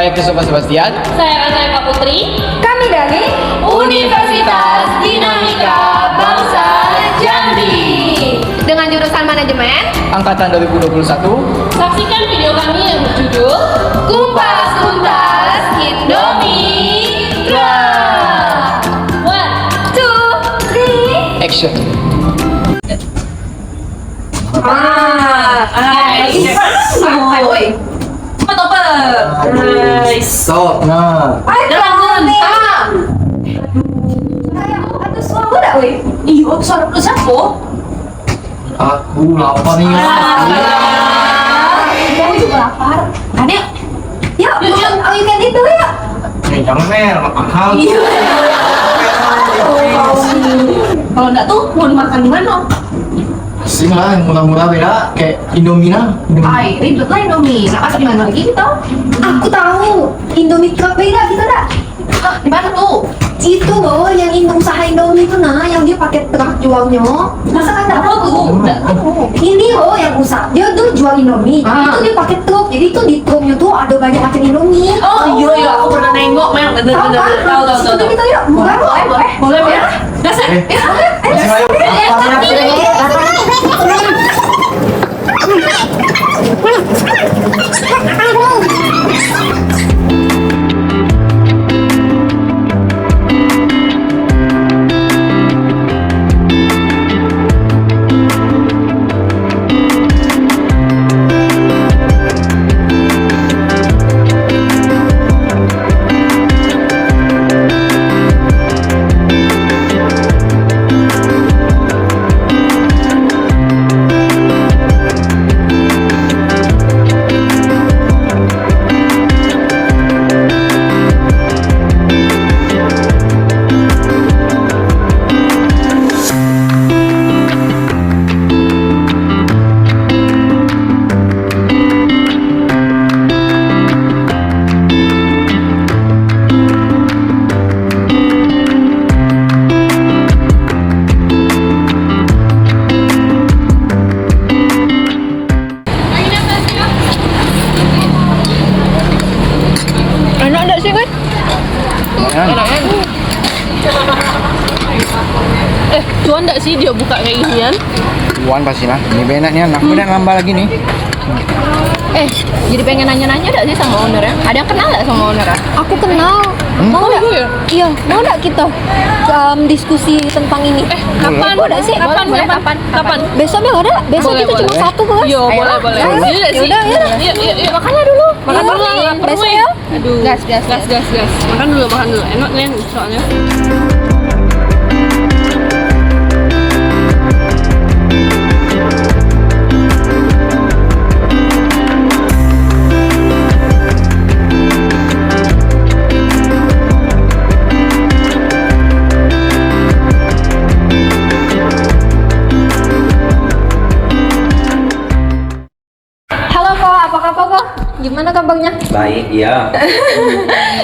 Saya Christopher Sebastian. Saya Anaeka Putri. Kami dari Universitas Dinamika Bangsa Jambi. dengan jurusan manajemen. Angkatan 2021. Saksikan video kami yang berjudul Kupas Tuntas Indomitra. 1, 2, 3. Action. Santai, woi. Nice. So, nah. Bangun. Aduh, suara udah, weh. Iya, suara lu siapa? Aku lapar nih. Aku juga lapar. Adek. Yuk, all you can eat dulu ya. Jangan mer, mahal. Kalau enggak tuh mau makan di mana? Asing lah, yang murah-murah beda kayak Indomie nah. Ay, ribet lah Indomie. Nah, masak di mana lagi kita? Aku tahu. Indomie Cup beda gitu dah. Ah, di mana tuh? Itu loh, yang usaha Indomie itu nah, yang dia pakai truk jualnya. Masa kan Apa tuh? Enggak tahu. Ini loh yang usaha, dia tuh jual Indomie. Ah. Itu dia pakai truk, jadi tuh di truknya tuh ada banyak macam Indomie. Oh iya iya, aku pernah nengok, Mel. Tahu. Itu kita yuk, boleh. Boleh ya? Dasar. Enak enggak sih, guys? Cuan enggak sih dia buka kayak ginian? Tuan pasti lah. Ini benak nih, aku udah ngambal lagi nih. Jadi pengen nanya-nanya enggak sih sama ownernya? Ada yang kenal enggak sama ownernya? Aku kenal. Mau enggak? iya? Iya, mau enggak kita diskusi tentang ini? Kapan? Boleh sih. Kapan? Besok Bel, ada? Besok Boleh, kita cuma boleh. satu kok. Iya, boleh. Iya sih. Yaudah. Iya. Makannya dulu. Makan dulu, lapar Besok gue. ya. Aduh. Gas. Gas. Makan dulu. Enak nih soalnya. Halo kok, apa kabar kok? Gimana kabarnya? Baik, iya.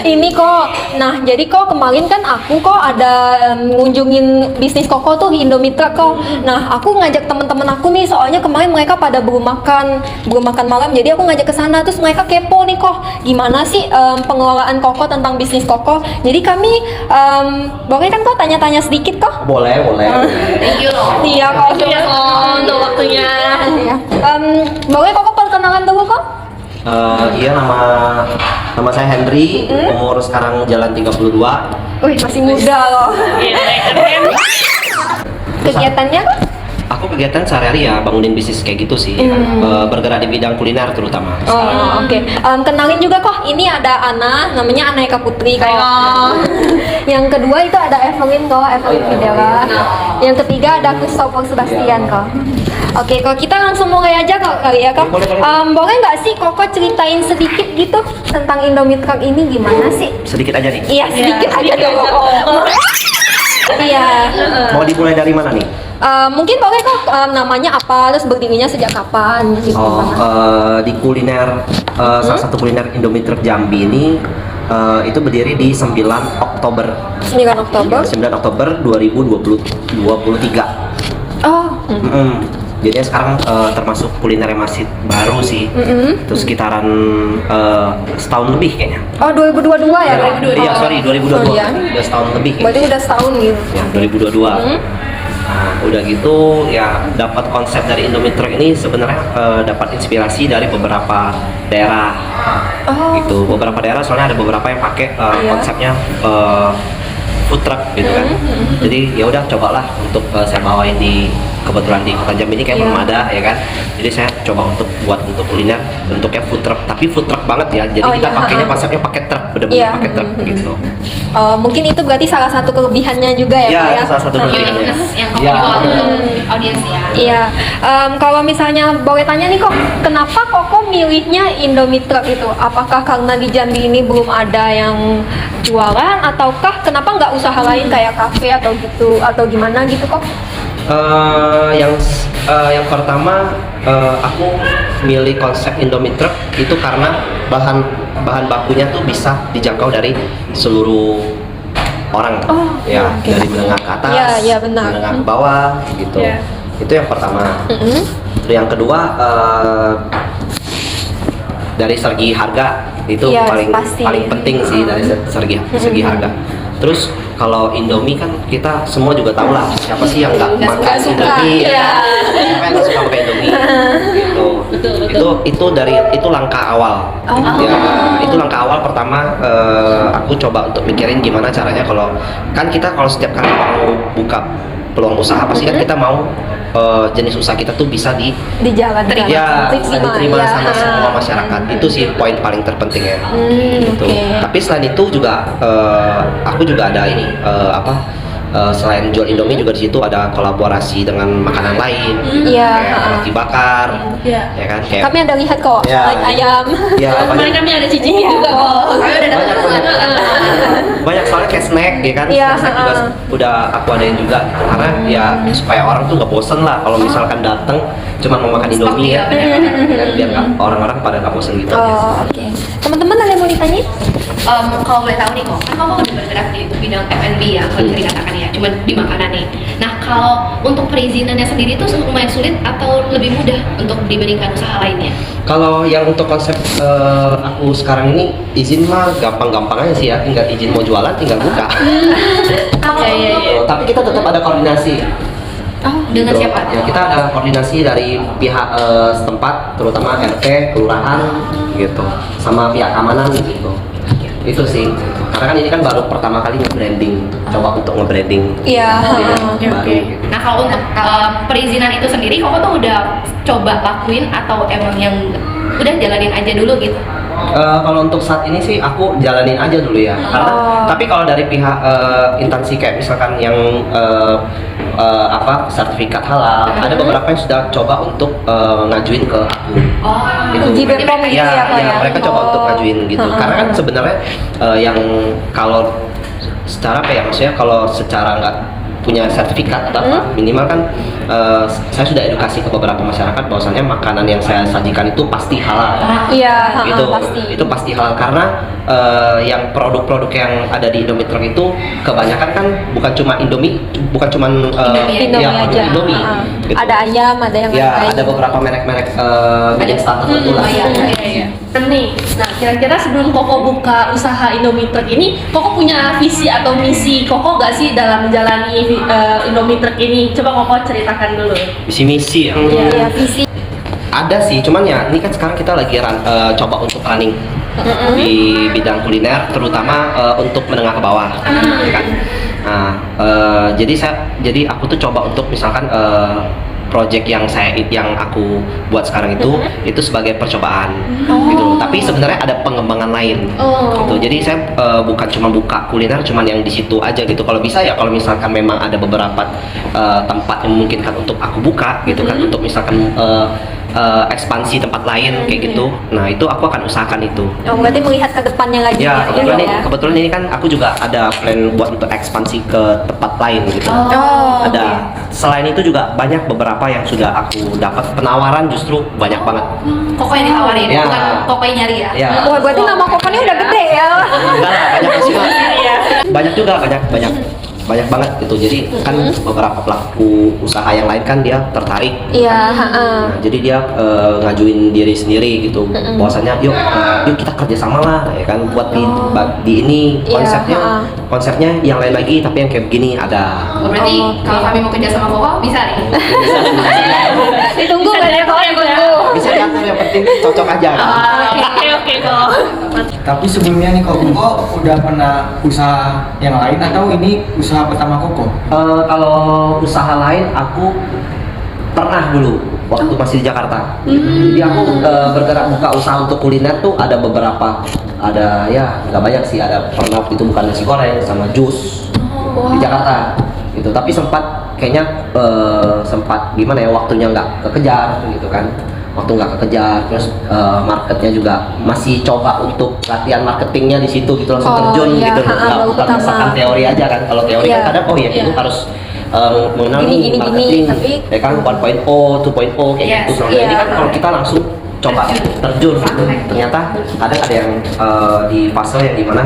Ini kok, nah jadi kok kemarin kan aku kok ada ngunjungin bisnis Koko tuh Indomitra kok. Nah aku ngajak teman-teman aku nih, soalnya kemarin mereka pada belum makan malam, jadi aku ngajak ke sana. Terus mereka kepo nih kok, gimana sih pengelolaan Koko tentang bisnis Koko. Jadi kami boleh kan kok tanya-tanya sedikit kok? Boleh. Thank you loh. Iya kok. Thank you ya, untuk waktunya. Iya. Boleh kok perkenalan dulu kok? Iya, nama saya Henry, umur sekarang jalan 32. Wih masih muda loh. Iya, keren. Kegiatannya kok? Aku kegiatan sehari-hari ya, bangunin bisnis kayak gitu sih. Bergerak di bidang kuliner terutama. Oh, oke. Kenalin juga kok, ini ada Ana, namanya Anaeka Putri kok. Yang kedua itu ada Evelyn kok, Evelyn Videla. Yang ketiga ada Christopher Sebastian kok. Oke, kalau kita langsung mulai aja kali ya kok. Boleh nggak sih Koko ceritain sedikit gitu tentang Indomitra ini gimana sih? Sedikit aja nih. Iya, sedikit aja dong. Iya. Mau dimulai dari mana nih? Mungkin boleh kok namanya apa, terus berdirinya sejak kapan gitu. Di kuliner, salah satu kuliner Indomitra Jambi ini itu berdiri di 9 Oktober 9 Oktober. 9 Oktober 2023. Oh. Jadinya sekarang termasuk kuliner yang masih baru sih. Itu sekitaran setahun lebih kayaknya. Oh 2022 ya? Iya, sorry 2022. Oh, iya. Udah setahun lebih. Berarti udah setahun gitu. Ya, 2022. Nah, udah gitu ya dapat konsep dari Indomie Truck ini sebenarnya dapat inspirasi dari beberapa daerah. Oh. Gitu. Beberapa daerah soalnya ada beberapa yang pakai Iya. konsepnya food truck gitu kan. Jadi ya udah cobalah untuk saya bawain di kebetulan di Kota Jambi ini kayak Iya. belum ada ya kan. Jadi saya coba untuk buat untuk kuliner bentuknya food truck tapi food truck banget ya. Jadi Oh, kita iya. pakainya konsepnya pakai truk, bener-bener Iya. pakai truk gitu. Mungkin itu berarti salah satu kelebihannya juga ya, Iya, Kak, ya? salah satu kelebihannya. Uniqueness yang Koko Ya. jual untuk audiensnya. Iya, kalau misalnya boleh tanya nih kok, kenapa Koko milihnya Indomie Truck itu? Apakah karena di Jambi ini belum ada yang jualan, ataukah kenapa nggak usaha lain kayak kafe atau gitu, atau gimana gitu kok? Yang pertama aku milih konsep Indomie Truck itu karena bahan bakunya tuh bisa dijangkau dari seluruh orang Oh, ya, oke. dari menengah ke atas, Iya, iya, benar. menengah ke bawah gitu. Iya. Itu yang pertama. Mm-mm. Yang kedua dari segi harga itu Iya, paling pasti. penting sih dari segi harga. Terus kalau Indomie kan kita semua juga tahu lah siapa sih yang nggak Nggak makan suka, Indomie, iya. siapa yang nggak suka makan Indomie gitu. Itu itu langkah awal. Oh. Ya, itu langkah awal pertama aku coba untuk mikirin gimana caranya kalau kan kita kalau setiap kali mau buka peluang usaha pasti kan kita mau jenis usaha kita tuh bisa Di jalan ya bisa diterima ya. sama semua masyarakat. Itu sih poin paling terpentingnya. Gitu. Oke. Tapi selain itu juga aku juga ada ini selain jual Indomie juga di situ ada kolaborasi dengan makanan lain, Iya. kayak roti bakar, Iya. ya kan kayak Kami ada lihat kok, Ya. like ayam. ya Kemarin banyak kami ada cicipin Iya. juga kok. Kami udah dapat Banyak, pesan. banyak soalnya kayak snack ya kan, Iya, snack juga udah aku adain juga gitu. Karena ya supaya orang tuh nggak bosen lah kalau misalkan datang cuma mau makan Indomie ya, biar nggak orang-orang pada nggak bosen gitu. Oh, oke. Teman-teman ada yang mau ditanya? Kalau boleh tahu nih kok, kan Koko udah bergerak di bidang F&B ya, kalau bisa dikatakan ya, cuma di makanan nih. Nah kalau untuk perizinannya sendiri itu lumayan sulit atau lebih mudah untuk dibandingkan usaha lainnya? Kalau yang untuk konsep aku sekarang ini izin mah gampang-gampang aja sih ya, tinggal izin mau jualan tinggal buka. Kalau untuk Tapi kita tetap ada koordinasi. dengan Gitu. siapa? Ya, kita ada koordinasi dari pihak setempat, terutama RT, kelurahan, gitu, sama pihak keamanan gitu. Itu sih. Karena kan ini kan baru pertama kali nge-branding, coba untuk nge-branding. Iya. Oke, oke. Nah kalau untuk perizinan itu sendiri, Koko tuh udah coba lakuin atau emang yang udah jalanin aja dulu gitu? Kalau untuk saat ini sih aku jalanin aja dulu ya. Karena tapi kalau dari pihak instansi kayak misalkan yang sertifikat halal, ada beberapa yang sudah coba untuk ngajuin ke aku. Oh, Uji BPOM gitu ya, Kak, ya? Mereka coba Oh. untuk ngajuin gitu. Karena kan sebenarnya yang kalau secara apa ya, maksudnya kalau secara nggak punya sertifikat atau apa, minimal kan saya sudah edukasi ke beberapa masyarakat bahwasannya makanan yang saya sajikan itu pasti halal. Iya, Itu pasti. itu pasti halal karena yang produk-produk yang ada di Indomie Truck itu kebanyakan kan bukan cuma Indomie, bukan cuma Indomie Indomie ya, aja. Indomie. Gitu. Ada ayam, ada yang Ya, lain. ada beberapa merek-merek mie instan tertentu lah. iya. Nih, nah kira-kira sebelum Koko buka usaha Indomie Truck ini, Koko punya visi atau misi Koko nggak sih dalam menjalani Indomie Truck ini? Coba Koko ceritakan dulu. Misi-misi yang Iya, visi. ada sih, cuman ya ini kan sekarang kita lagi coba untuk running di bidang kuliner, terutama untuk menengah ke bawah, ya kan. Nah, jadi aku tuh coba untuk misalkan project yang aku buat sekarang itu sebagai percobaan, gitu. Tapi sebenarnya ada pengembangan lain, gitu. Jadi saya bukan cuma buka kuliner, cuman yang di situ aja gitu. Kalau bisa ya, kalau misalkan memang ada beberapa tempat yang memungkinkan untuk aku buka, gitu kan, untuk misalkan ekspansi tempat lain kayak gitu. Nah itu aku akan usahakan itu. Oh, berarti melihat ke depannya lagi Ya gitu kebetulan ini kan aku juga ada plan buat untuk ekspansi ke tempat lain gitu. Oh, Ada selain itu juga banyak beberapa yang sudah aku dapat penawaran, justru banyak banget. Koko yang ditawarin, Ya. bukan Koko yang nyari ya? Ya. Wah, berarti nama Koko ini udah gede ya. Enggak lah, banyak sih. Banyak juga banyak. banyak banget gitu. Jadi kan beberapa pelaku usaha yang lain kan dia tertarik. Iya, Nah, jadi dia ngajuin diri sendiri gitu. Bahwasanya yuk kita kerjasama lah ya kan buat di ini Iya, konsepnya yang lain lagi tapi yang kayak begini ada. Oh, berarti kalau kami mau kerja sama Koko bisa nih. Ditunggu kan ya kok, ditunggu. Bisa diatur, yang penting cocok aja kan. Oke kok. Tapi sebelumnya nih Koko udah pernah usaha yang lain atau ini usaha pertama Koko? Kalau usaha lain aku pernah dulu waktu masih di Jakarta. Jadi aku bergerak buka usaha untuk kuliner tuh ada beberapa, ada ya nggak banyak sih, ada pernah itu bukan nasi goreng sama jus di Jakarta gitu. Tapi sempat kayaknya sempat gimana ya, waktunya nggak kekejar gitu kan. Waktu nggak kekejar, terus marketnya juga masih coba untuk latihan marketingnya di situ gitu, langsung terjun iya, gitu, nggak baru bukan pertama. berdasarkan teori aja kan. Kalau teori Iya. kan kadang itu harus mengenal Gini, nih marketing, tapi- ya kan 1.0, 2.0 kayak Yes, gitu. Nah, iya. ini kan kalau kita langsung coba terjun, ternyata kadang ada yang di fase yang dimana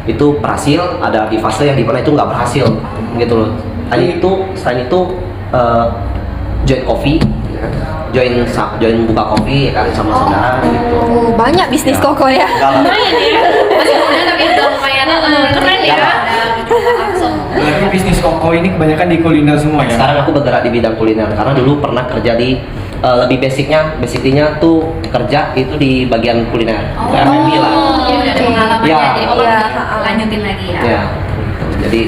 itu berhasil, ada di fase yang dimana itu nggak berhasil, gitu loh. Selain itu join coffee, ya kan? join buka kopi ya kan sama saudara gitu. Oh, banyak bisnis Koko ya. Enggak lah. Lumayan ya. Masih muda tapi udah lumayan Keren ya. langsung. Berarti bisnis Koko ini kebanyakan di kuliner semua ya? Sekarang aku bergerak di bidang kuliner karena dulu pernah kerja di lebih basicnya tuh kerja itu di bagian kuliner, itu F&B lah. Ya udah ada pengalaman Iya. ya, jadi Koko Iya. lanjutin lagi ya. Ya, jadi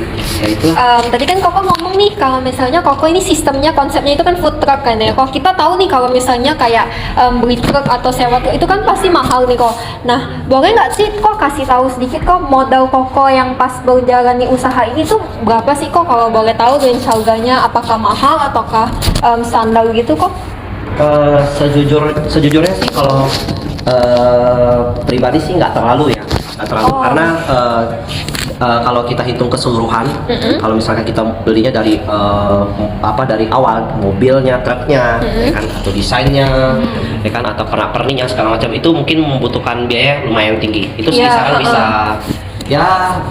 ya itu. Tadi kan Koko ngomong nih kalau misalnya Koko ini sistemnya konsepnya itu kan food truck kan ya. Kok kita tahu nih kalau misalnya kayak beli truk atau sewa truk itu kan pasti mahal nih kok. Nah, boleh nggak sih kok kasih tahu sedikit kok modal Koko yang pas berjalan di usaha ini tuh berapa sih kok, kalau boleh tahu range harganya apakah mahal ataukah standar gitu kok? Sejujurnya sih kalau pribadi sih nggak terlalu ya, nggak terlalu karena kalau kita hitung keseluruhan, kalau misalnya kita belinya dari dari awal mobilnya, truknya, ya kan, atau desainnya, ya kan, atau perninya segala macam itu mungkin membutuhkan biaya lumayan tinggi. Itu Iya, kisaran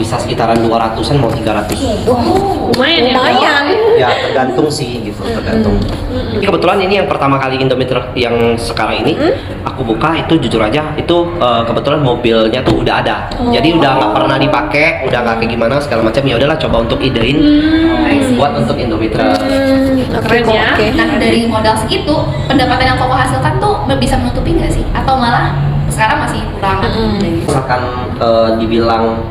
bisa sekitaran 200-an mau 300. Lumayan ya. Lumayan. Ya tergantung sih gitu, tergantung. Tapi kebetulan ini yang pertama kali Indomie Truck yang sekarang ini aku buka itu jujur aja itu kebetulan mobilnya tuh udah ada. Jadi udah nggak pernah dipakai, udah nggak kayak gimana segala macam, ya udahlah coba untuk idein buat untuk Indomie Truck. Keren ya. Oke. Nah dari modal segitu, pendapatan yang Koko hasilkan tuh bisa menutupi nggak sih? Atau malah sekarang masih kurang? Misalkan dibilang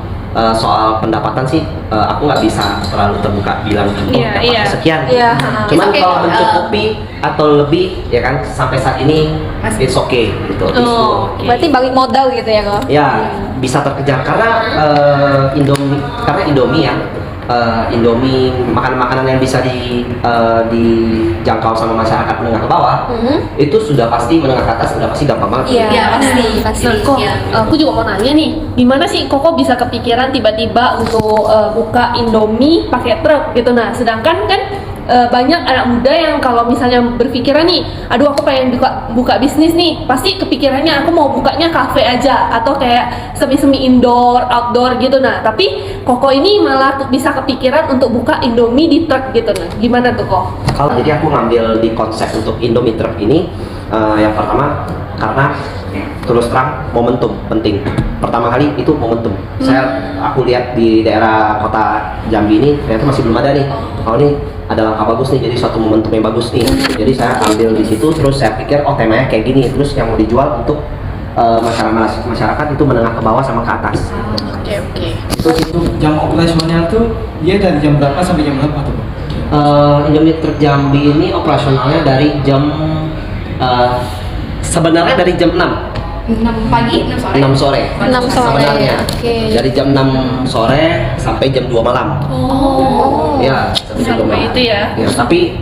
soal pendapatan sih aku nggak bisa terlalu terbuka bilang Iya, dapat iya. sekian. Iya, Cuman It's okay, kalau mencukupi atau lebih ya kan sampai saat ini Masih. it's okay gitu. Oh, oke. Berarti balik modal gitu ya kok? Ya bisa terkejar karena Indomie ya, Indomie makanan-makanan yang bisa dijangkau sama masyarakat menengah ke bawah itu sudah pasti menengah ke atas sudah pasti gampang banget. Iya, Iya, pasti. pasti. Nah, kok Iya. aku juga mau nanya nih, gimana sih Koko bisa kepikiran tiba-tiba untuk buka Indomie pakai truk gitu? Nah, sedangkan kan banyak anak muda yang kalau misalnya berpikiran nih, aduh aku pengen buka bisnis nih, pasti kepikirannya aku mau bukanya kafe aja atau kayak semi-semi indoor, outdoor gitu. Nah, tapi Koko ini malah bisa kepikiran untuk buka Indomie di truk gitu. Nah, gimana tuh kok? Kalau jadi aku ngambil di konsep untuk Indomie Truck ini yang pertama karena terus terang momentum penting. Pertama kali itu momentum. Aku lihat di daerah kota Jambi ini ternyata masih belum ada nih. Oh ini ada langkah bagus nih, jadi suatu momentum yang bagus nih. Jadi saya ambil di situ, terus saya pikir oh temanya kayak gini, terus yang mau dijual untuk masyarakat itu menengah ke bawah sama ke atas. Oke. Itu jam operasionalnya tuh dia dari jam berapa sampai jam berapa tuh? Indomie Truck Jambi ini operasionalnya dari jam sebenarnya dari jam 6 6 pagi, 6 sore. 6 sore. 6 sore, Sebenarnya. oke. Dari jam 6 sore sampai jam 2 malam. Oh. Ya, sampai jam 2 Sampai malam. itu ya. Tapi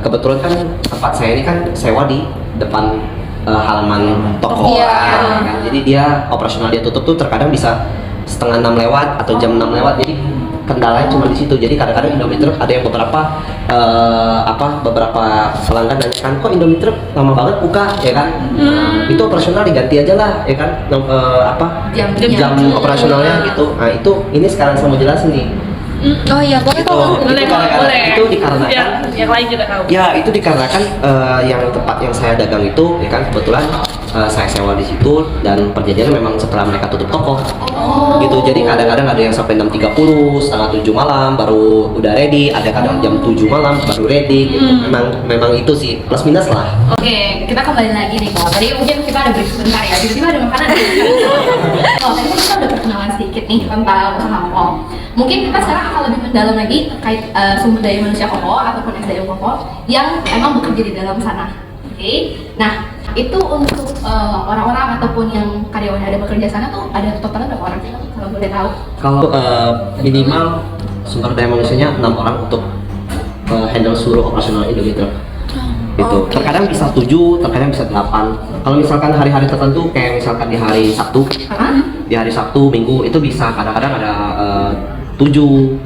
kebetulan kan tempat saya ini kan sewa di depan halaman toko. Iya. Kan. Jadi dia operasional dia tutup tuh terkadang bisa setengah 6 lewat atau jam 6 lewat. Jadi kendalanya cuma di situ. Jadi kadang-kadang Indomie Truck ada yang beberapa pelanggan nanya kan kok Indomie Truck lama banget buka ya kan. Itu operasional diganti aja lah ya kan Jamnya. jam operasionalnya gitu. Nah itu ini sekarang saya mau jelasin nih Oh iya, boleh Itu, kok. Boleh, boleh. itu dikarenakan Biar yang lain juga tahu. ya itu dikarenakan yang tempat yang saya dagang itu ya kan kebetulan saya sewa di situ dan perjanjiannya memang setelah mereka tutup toko. Gitu. Jadi kadang-kadang ada yang sampai 6.30, setengah 7 malam baru udah ready, ada kadang jam 7 malam baru ready gitu. Memang itu sih plus minus lah. Oke, kita kembali lagi nih kok. Tadi mungkin kita ada break sebentar ya. Tiba-tiba ada makanan. Oh, tadi kan kita udah perkenalan sedikit nih tentang usaha Koko. Mungkin kita sekarang akan lebih mendalam lagi terkait sumber daya manusia Koko ataupun SDM Koko yang emang bekerja di dalam sana. Oke. Nah, itu untuk orang-orang ataupun yang karyawan yang ada bekerja sana tuh ada totalnya berapa orang sih kalau boleh tahu? Kalau minimal sumber daya manusianya 6 orang untuk handle seluruh operasional Indomie Truck. Gitu. Terkadang bisa 7, terkadang bisa 8. Kalau misalkan hari-hari tertentu kayak misalkan di hari Sabtu, di hari Sabtu, Minggu itu bisa kadang-kadang ada 7,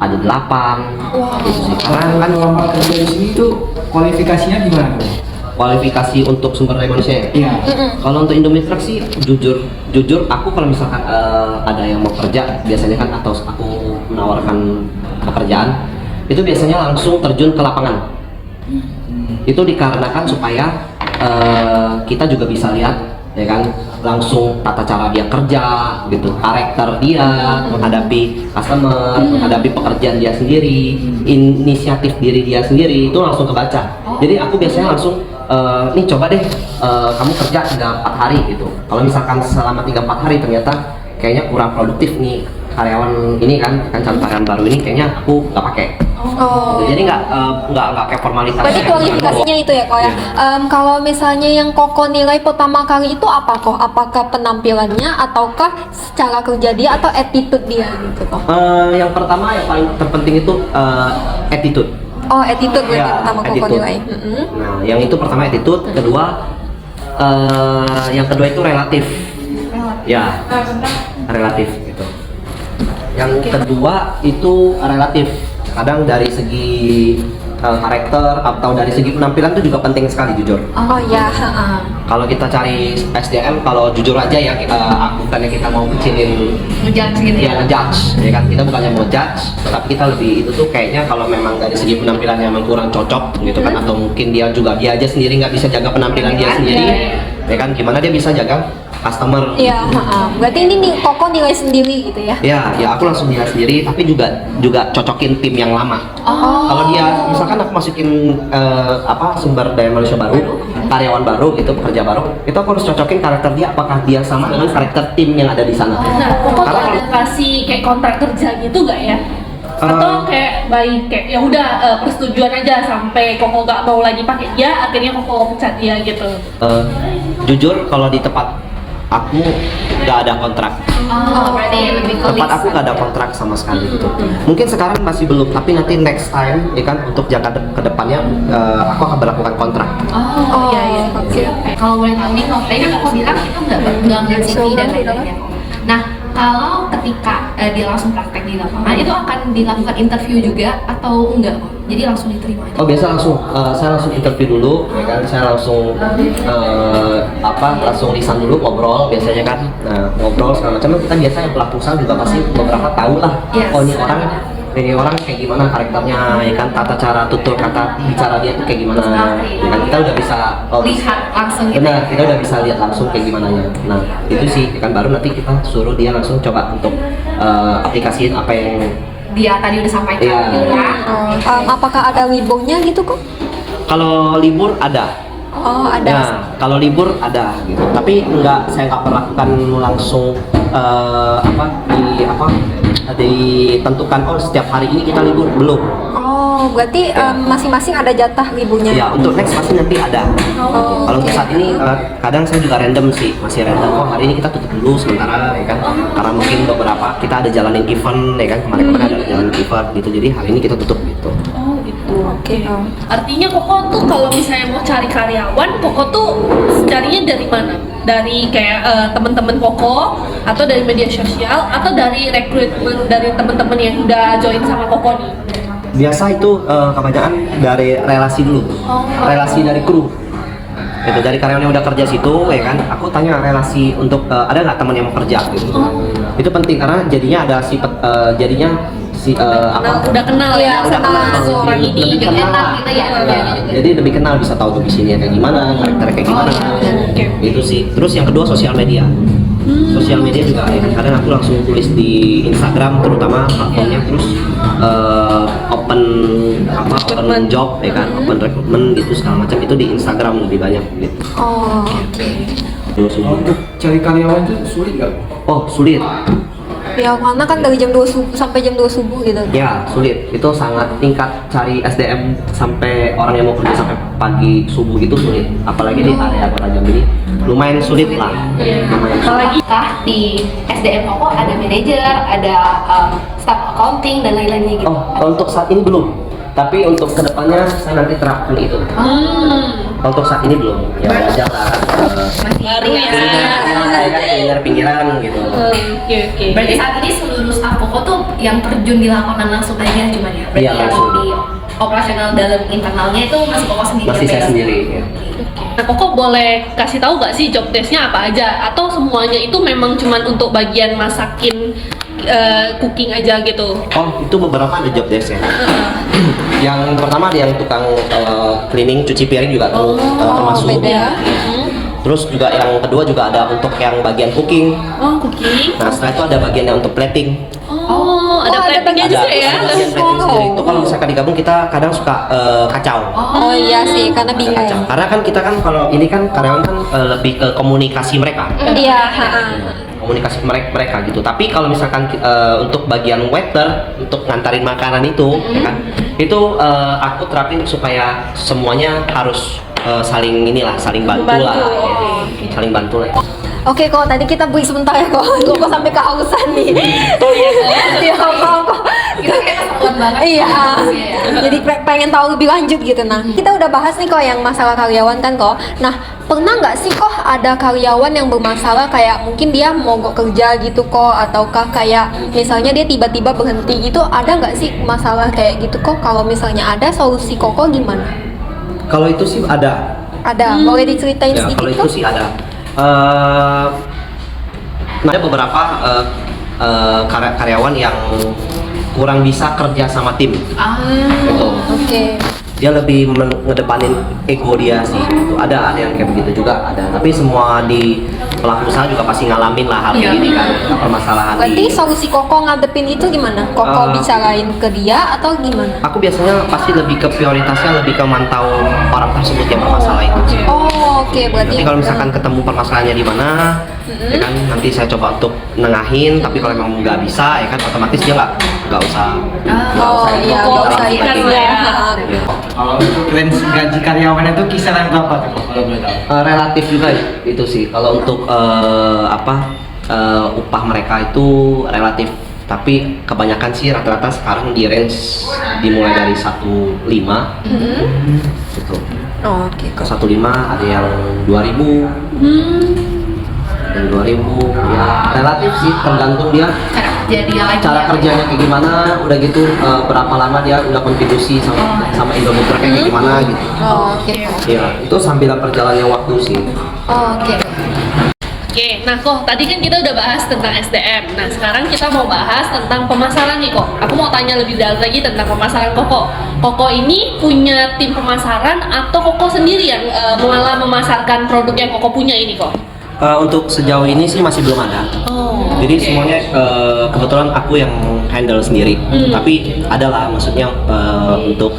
ada 8. Gitu sih. Karena kan lama kerja di sini tuh kualifikasinya gimana tuh? Kualifikasi untuk sumber daya manusia. Iya. Kalau untuk Indomie Truck sih jujur aku kalau misalkan ada yang mau kerja biasanya kan atau aku menawarkan pekerjaan itu biasanya langsung terjun ke lapangan. Itu dikarenakan supaya kita juga bisa lihat ya kan langsung tata cara dia kerja gitu, karakter dia menghadapi customer, menghadapi pekerjaan dia sendiri, inisiatif diri dia sendiri itu langsung kebaca. Jadi aku biasanya langsung nih coba deh kamu kerja 3-4 hari gitu. Kalau misalkan selama 3-4 hari ternyata kayaknya kurang produktif nih karyawan ini kan karyawan baru ini kayaknya aku nggak pakai. Oh. Jadi nggak kayak formalitas. Berarti kualifikasinya itu ya kok ya. Kalau misalnya yang Koko nilai pertama kali itu apa kok? Apakah penampilannya ataukah secara kerja dia atau attitude dia gitu kok? Yang pertama yang paling terpenting itu attitude. Oh, attitude berarti Ya, pertama Koko attitude. nilai. Nah, yang itu pertama attitude, kedua yang kedua itu relatif. Ya, relatif gitu. Yang kedua itu relatif. Kadang dari segi karakter atau dari segi penampilan itu juga penting sekali jujur. Oh ya. Kalau kita cari SDM, kalau jujur aja ya aku bukannya kita mau kecilin Ngejudge gitu ya? ya ngejudge ya kan, kita bukannya mau judge tapi kita lebih itu tuh kayaknya kalau memang dari segi penampilannya memang kurang cocok gitu kan, atau mungkin dia aja sendiri nggak bisa jaga penampilan dia sendiri ya kan, gimana dia bisa jaga customer. Iya, berarti ini nih Koko nilai sendiri gitu ya? Ya aku langsung nilai sendiri tapi juga cocokin tim yang lama. Kalau dia misalkan aku masukin sumber daya manusia baru, karyawan baru gitu, pekerja baru, itu aku harus cocokin karakter dia apakah dia sama dengan karakter tim yang ada di sana. Nah, Koko tuh Karena ada kasih kayak kontrak kerja gitu gak ya? Atau kayak baik kayak ya udah persetujuan aja sampai Koko gak mau lagi pakai dia, akhirnya Koko pecat dia gitu. Jujur kalau di tempat aku nggak ada kontrak. Oh, berarti lebih ke Tempat aku nggak ada kontrak sama sekali gitu. Mungkin sekarang masih belum, tapi nanti next time ya kan untuk jangka kedepannya aku akan berlakukan kontrak. Oh, iya. Oke. Kalau boleh tahu nih, tadi kan aku bilang itu nggak ngeliat CV dan lain-lainnya. Nah, kalau ketika dia langsung praktek di lapangan, itu akan dilakukan interview juga atau enggak? Jadi langsung diterima aja? Oh biasa langsung, saya langsung interview dulu, ya kan? Saya langsung langsung lisan dulu, ngobrol biasanya kan, nah ngobrol segala macam. Kita biasanya pelaku usaha juga pasti beberapa tahu lah, Yes. oh ini orang kayak gimana karakternya, ya kan, tata cara tutur kata bicara dia tuh kayak gimana, ya kan kita udah bisa Lihat langsung gitu. benar, kita udah bisa lihat langsung kayak gimana ya. Nah itu sih, ya kan baru nanti kita suruh dia langsung coba untuk aplikasiin apa yang Dia tadi udah sampaikan Iya. gitu ya. Apakah ada liburnya gitu kok? kalau libur ada. Oh, ada. Nah, kalau libur ada gitu. Tapi saya nggak perlakukan langsung ditentukan oh setiap hari ini kita libur, belum. Oh, berarti masing-masing ada jatah liburnya. Ya, untuk next pasti nanti ada. Kalau untuk saat ini kadang saya juga random sih, masih random. Oh, hari ini kita tutup dulu sementara ya kan. Karena mungkin beberapa kita ada jalanin event ya kan, kemarin ada jalanin event gitu. Jadi hari ini kita tutup gitu. Oh gitu. Oke. Artinya Koko tuh kalau misalnya mau cari karyawan, Koko tuh carinya dari mana? Dari kayak teman-teman Koko atau dari media sosial atau dari rekrutmen dari teman-teman yang udah join sama Koko nih? Biasa itu kebanyakan dari relasi dulu, relasi dari kru. Itu dari karyawan yang udah kerja situ, ya kan? Aku tanya relasi untuk ada nggak teman yang mau kerja gitu. Itu penting karena jadinya ada jadinya Udah kenal Iya, ya sama orang ini lebih gitu. kenal enak gitu ya. jadi lebih kenal, bisa tahu tuh visinya kayak gimana, karakternya kayak gimana. Itu sih. Terus yang kedua sosial media. Sosial media juga ya, kadang aku langsung tulis di Instagram terutama platformnya, terus open job ya kan, open recruitment gitu segala macam itu di Instagram lebih banyak gitu. Oh. Terus Untuk cari karyawan itu sulit nggak? oh sulit. Ya karena kan dari jam 2 subuh sampai jam 2 subuh gitu. Ya, sulit. Itu sangat tingkat cari SDM sampai orang yang mau kerja sampai pagi subuh gitu sulit. Apalagi di area Kota Jambi ini lumayan sulit lah. Lumayan sulit. Apalagi di SDM Koko ada manajer, ada staff accounting dan lain-lainnya gitu. Oh, untuk saat ini belum. Tapi untuk kedepannya saya nanti terapkan itu. Untuk saat ini belum. Ya wajar lah. Baru ya. Kayak pinggiran gitu. Oke. Berarti saat ini seluruh staff Koko tuh yang terjun di lapangan langsung aja cuman ya? Berarti Iya, yang langsung. di operasional dalam internalnya itu masih Koko sendiri? Masih yang saya pegang? sendiri. Ya. Nah, Koko boleh kasih tahu gak sih job desk-nya apa aja? Atau semuanya itu memang cuman untuk bagian masakin cooking aja gitu? Oh, itu beberapa ada job desk ya. Yang pertama ada yang tukang cleaning, cuci piring juga tuh termasuk. beda. Terus juga yang kedua juga ada untuk yang bagian cooking. Oh, cooking. Nah setelah itu ada bagian yang untuk plating. Oh, ada ada platingnya juga ya? Ada bagian plating sendiri. Itu kalau misalkan digabung kita kadang suka kacau. Oh iya sih, karena Ada bingung. kacau. Karena kan kita kan kalau ini kan karyawan kan lebih ke komunikasi mereka. Iya, Komunikasi mereka gitu. Tapi kalau misalkan untuk bagian waiter untuk ngantarin makanan itu, ya kan, itu aku terapin supaya semuanya harus saling bantu lah, ya. Saling bantu lah. Oke kok, tadi kita break sebentar ya kok. Kok sampai kehausan nih. Iya kok. Kita kayak keseruan banget. Iya. Jadi pengen tahu lebih lanjut gitu. Nah, kita udah bahas nih kok yang masalah karyawan kan kok. Nah, pernah nggak sih kok ada karyawan yang bermasalah kayak mungkin dia mogok kerja gitu kok, ataukah kayak misalnya dia tiba-tiba berhenti gitu, ada nggak sih masalah kayak gitu kok? Kalau misalnya ada, solusi Koko gimana? Kalau itu sih ada. Ada, boleh diceritain Ya, sedikit kalau itu kok? sih ada. Ada beberapa karyawan yang kurang bisa kerja sama tim. Gitu. Oke. Dia lebih ngedepanin ego dia sih. Gitu. Ada yang kayak begitu juga ada. Tapi semua di pelaku usaha juga pasti ngalamin lah hal kayak gini kan, permasalahan Berarti di. solusi Koko ngadepin itu gimana? Koko bicarain ke dia atau gimana? Aku biasanya pasti lebih ke prioritasnya lebih ke mantau orang tersebut yang bermasalah itu. Oh, oke, berarti. Nanti kalau misalkan ketemu permasalahannya di mana, ya kan nanti saya coba untuk nengahin. Tapi kalau memang nggak bisa, ya kan otomatis dia nggak usah. Oh iya, ikut nggak dalam usah ikut sebagainya. ya. Kalau untuk range gaji karyawan itu kisaran berapa tuh kalau boleh tahu? Relatif juga itu sih. Kalau untuk upah mereka itu relatif. Tapi kebanyakan sih rata-rata sekarang di range dimulai dari 1,5 gitu. Oh, oke. Ke 1,5 ada yang 2.000. Dan 2.000 ya relatif sih, tergantung dia Cara kerja dia lagi. cara kerjanya kayak gimana, udah gitu berapa lama dia udah kontribusi sama Indomitra kayak gimana gitu. Oh, oke. Ya itu sambil perjalannya waktu sih. Oh, oke. Oke, nah kok tadi kan kita udah bahas tentang SDM. Nah sekarang kita mau bahas tentang pemasaran nih kok. Aku mau tanya lebih dalam lagi tentang pemasaran Koko. Koko ini punya tim pemasaran atau Koko sendiri yang malah memasarkan produk yang Koko punya ini kok? Untuk sejauh ini sih masih belum ada. Oh, Jadi semuanya kebetulan aku yang handle sendiri. Tapi adalah maksudnya untuk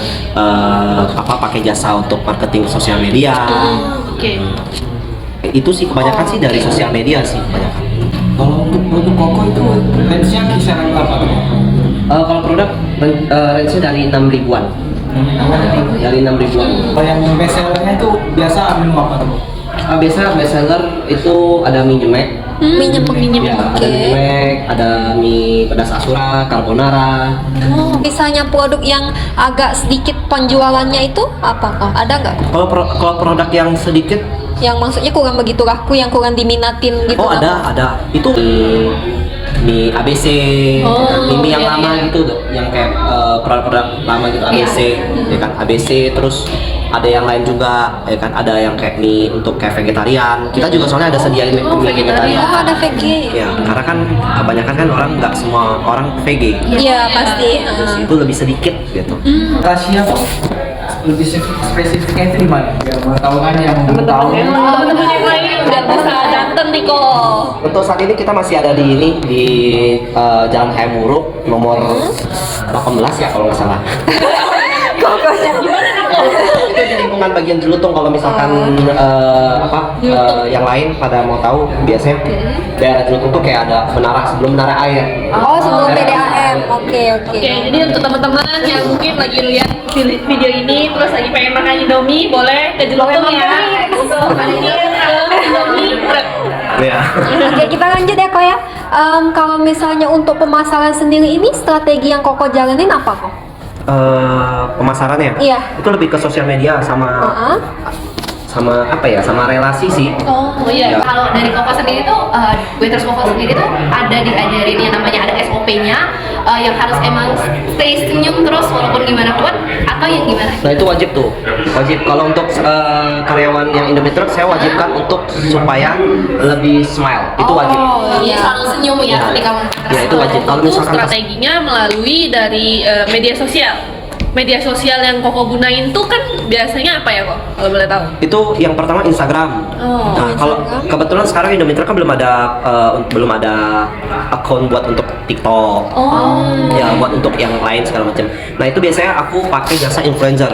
pakai jasa untuk marketing sosial media. Oke. Itu sih kebanyakan sih dari sosial media sih kebanyakan. Kalau untuk produk Koko itu range-nya kisaran berapa tuh? Kalau produk range-nya dari 6.000-an. Dari 6.000-an. Kalau yang best sellernya itu biasa menu apa tuh? Biasa best seller itu ada mie nyemek. Minjem Ya, oke. ada mie nyemek, ada mie pedas asura, carbonara. Oh, misalnya produk yang agak sedikit penjualannya itu apa kok? Ada nggak? Kalau produk yang sedikit, Yang maksudnya kurang begitu laku, yang kurang diminatin gitu? oh nggak? ada. Itu mie ABC, mie yang lama gitu tuh, yang kayak produk-produk lama gitu ABC, ya kan ABC, terus ada yang lain juga, ya kan ada yang kayak mie untuk kayak vegetarian. Kita juga soalnya ada sediain mie vegetarian. Oh, ada VG. Ya, karena kan kebanyakan kan orang nggak semua orang VG. Iya, pasti. Itu lebih sedikit gitu. Rahasia kok lebih spesifiknya itu di mana? Ya mau tahu kan yang belum tahu. Teman-teman yang lain udah bisa dateng nih kok. Untuk saat ini kita masih ada di ini di Jalan Hayam Wuruk nomor 18 ya kalau nggak salah. Itu di lingkungan bagian Jelutung. Kalau misalkan yang lain pada mau tahu, biasanya daerah Jelutung tuh kayak ada menara sebelum menara air. Oh, sebelum PDAM. Oke. Oke, jadi untuk teman-teman yang mungkin lagi lihat video ini terus lagi pengen makan Indomie, boleh ke Jelutung ya. Indomie. Ya. Oke, kita lanjut ya kok ya. Kalau misalnya untuk pemasaran sendiri ini strategi yang Koko jalanin apa kok? Pemasarannya Iya. itu lebih ke sosial media sama relasi sih. Oh iya. Kalau dari Koko sendiri tuh, waiters Koko sendiri tuh ada diajarin yang namanya ada SOP-nya, yang harus emang stay senyum terus walaupun gimana pun, atau yang gimana? Nah itu wajib tuh, wajib. Kalau untuk karyawan yang Indomie Truck saya wajibkan untuk supaya lebih smile, itu wajib. Oh iya, selalu senyum ya ketika Ya itu wajib. Kalau Itu misalkan strateginya melalui dari media sosial. Media sosial yang Koko gunain tuh kan biasanya apa ya kok? Kalau boleh tahu? itu yang pertama Instagram. Oh, Nah kalau kebetulan sekarang Indomie Truck kan belum ada akun buat untuk TikTok. Oh. Ya buat untuk yang lain segala macam. Nah itu biasanya aku pakai jasa influencer.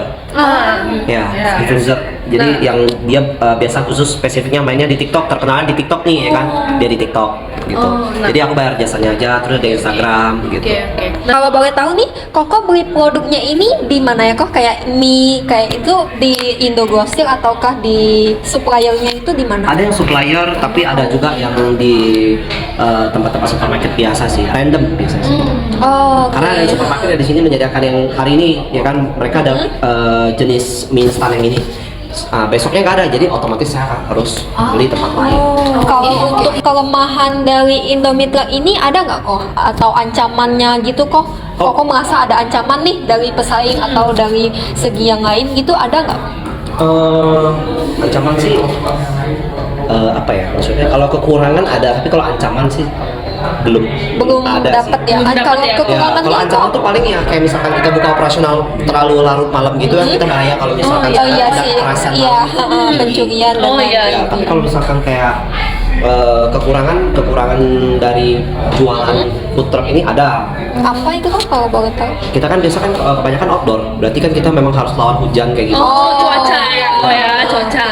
Ya, influencer. Jadi yang dia biasa khusus spesifiknya mainnya di TikTok, terkenal di TikTok nih, ya kan? Dia di TikTok gitu. Jadi aku bayar jasanya aja, terus di Instagram gitu. Oke. Nah, kalau boleh tahu nih, Koko beli produknya ini di mana ya kok? Kayak mie kayak itu di Indogrosir ataukah di suppliernya itu di mana? Ada yang supplier, tapi ada juga yang di tempat-tempat supermarket biasa sih, random biasanya sih. Oh, oke. Karena ada supermarket di sini menyediakan yang hari ini, ya kan mereka ada jenis mie instan yang ini. Besoknya nggak ada, jadi otomatis saya harus beli tempat lain. Kalau untuk kelemahan dari Indomie Truck ini ada nggak kok? Atau ancamannya gitu kok? Koko merasa ada ancaman nih dari pesaing atau dari segi yang lain gitu, ada nggak? Ancaman sih apa ya? Maksudnya kalau kekurangan ada, tapi kalau ancaman sih belum ada dapat sih. ya. Belum dapet Kalau ya. kekurangan Kalau ancaman tuh paling ya kayak misalkan kita buka operasional terlalu larut malam gitu kan kita bahaya kalau misalkan Oh iya ada sih, kekerasan iya, malam. pencurian dan Oh, iya. lain-lain. Ya, tapi kalau misalkan kayak kekurangan dari jualan food truck ini ada. Apa itu kok kalau boleh tahu? Kita kan biasa kan kebanyakan outdoor, berarti kan kita memang harus lawan hujan kayak gitu. Oh, cuaca ya, cuaca.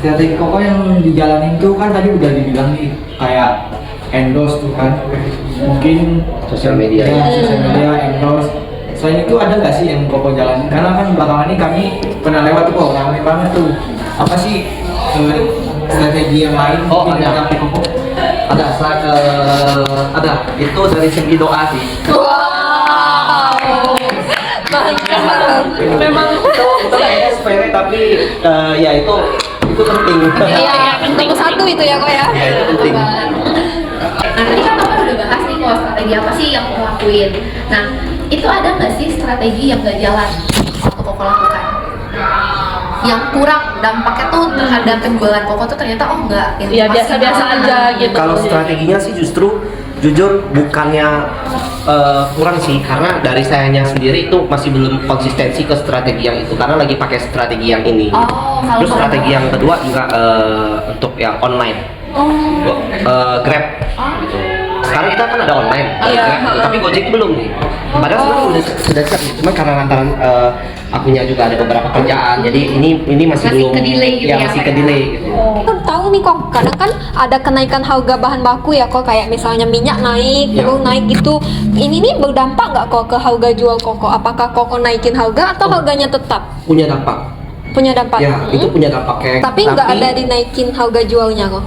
Strategi Koko yang dijalanin tuh kan tadi udah dibilang nih kayak endorse tuh kan, mungkin Sosial media. ya, sosial media endorse. Selain itu ada nggak sih yang Koko jalanin? Karena kan belakangan ini kami pernah lewat tuh kok, ramai banget tuh. Apa sih strategi yang lain Oh, mungkin ada. dari Koko? Ada itu dari segi doa sih. Memang Itu kayaknya sepele tapi ya itu penting. Iya, nomor satu itu ya kok ya. Ya itu penting. Nah tadi kan Koko udah bahas nih kok strategi apa sih yang Koko lakuin. Nah itu ada nggak sih strategi yang nggak jalan waktu Koko lakukan? Yang kurang dampaknya tuh terhadap penjualan Koko tuh ternyata enggak. Yang ya maksimal. biasa-biasa aja gitu. Kalau strateginya sih justru jujur bukannya kurang sih, karena dari sayanya sendiri itu masih belum konsistensi ke strategi yang itu karena lagi pakai strategi yang ini. Oh, kalau Terus strategi yang kedua juga untuk yang online. Grab. Gitu. Sekarang kita kan ada online, Grab, tapi Gojek belum nih. Padahal sebenarnya sudah siap, cuma karena lantaran akunya juga ada beberapa kerjaan, jadi ini masih belum. ke-delay gitu ya, masih Pak? ke-delay gitu. Kan tahu nih kok, kadang kan ada kenaikan harga bahan baku ya kok, kayak misalnya minyak naik, Ya. telur naik gitu. Ini nih berdampak nggak kok ke harga jual Koko? Apakah Koko naikin harga atau harganya tetap? Punya dampak. Punya dampak? Ya, itu punya dampak kayak. Tapi nggak ada dinaikin harga jualnya kok?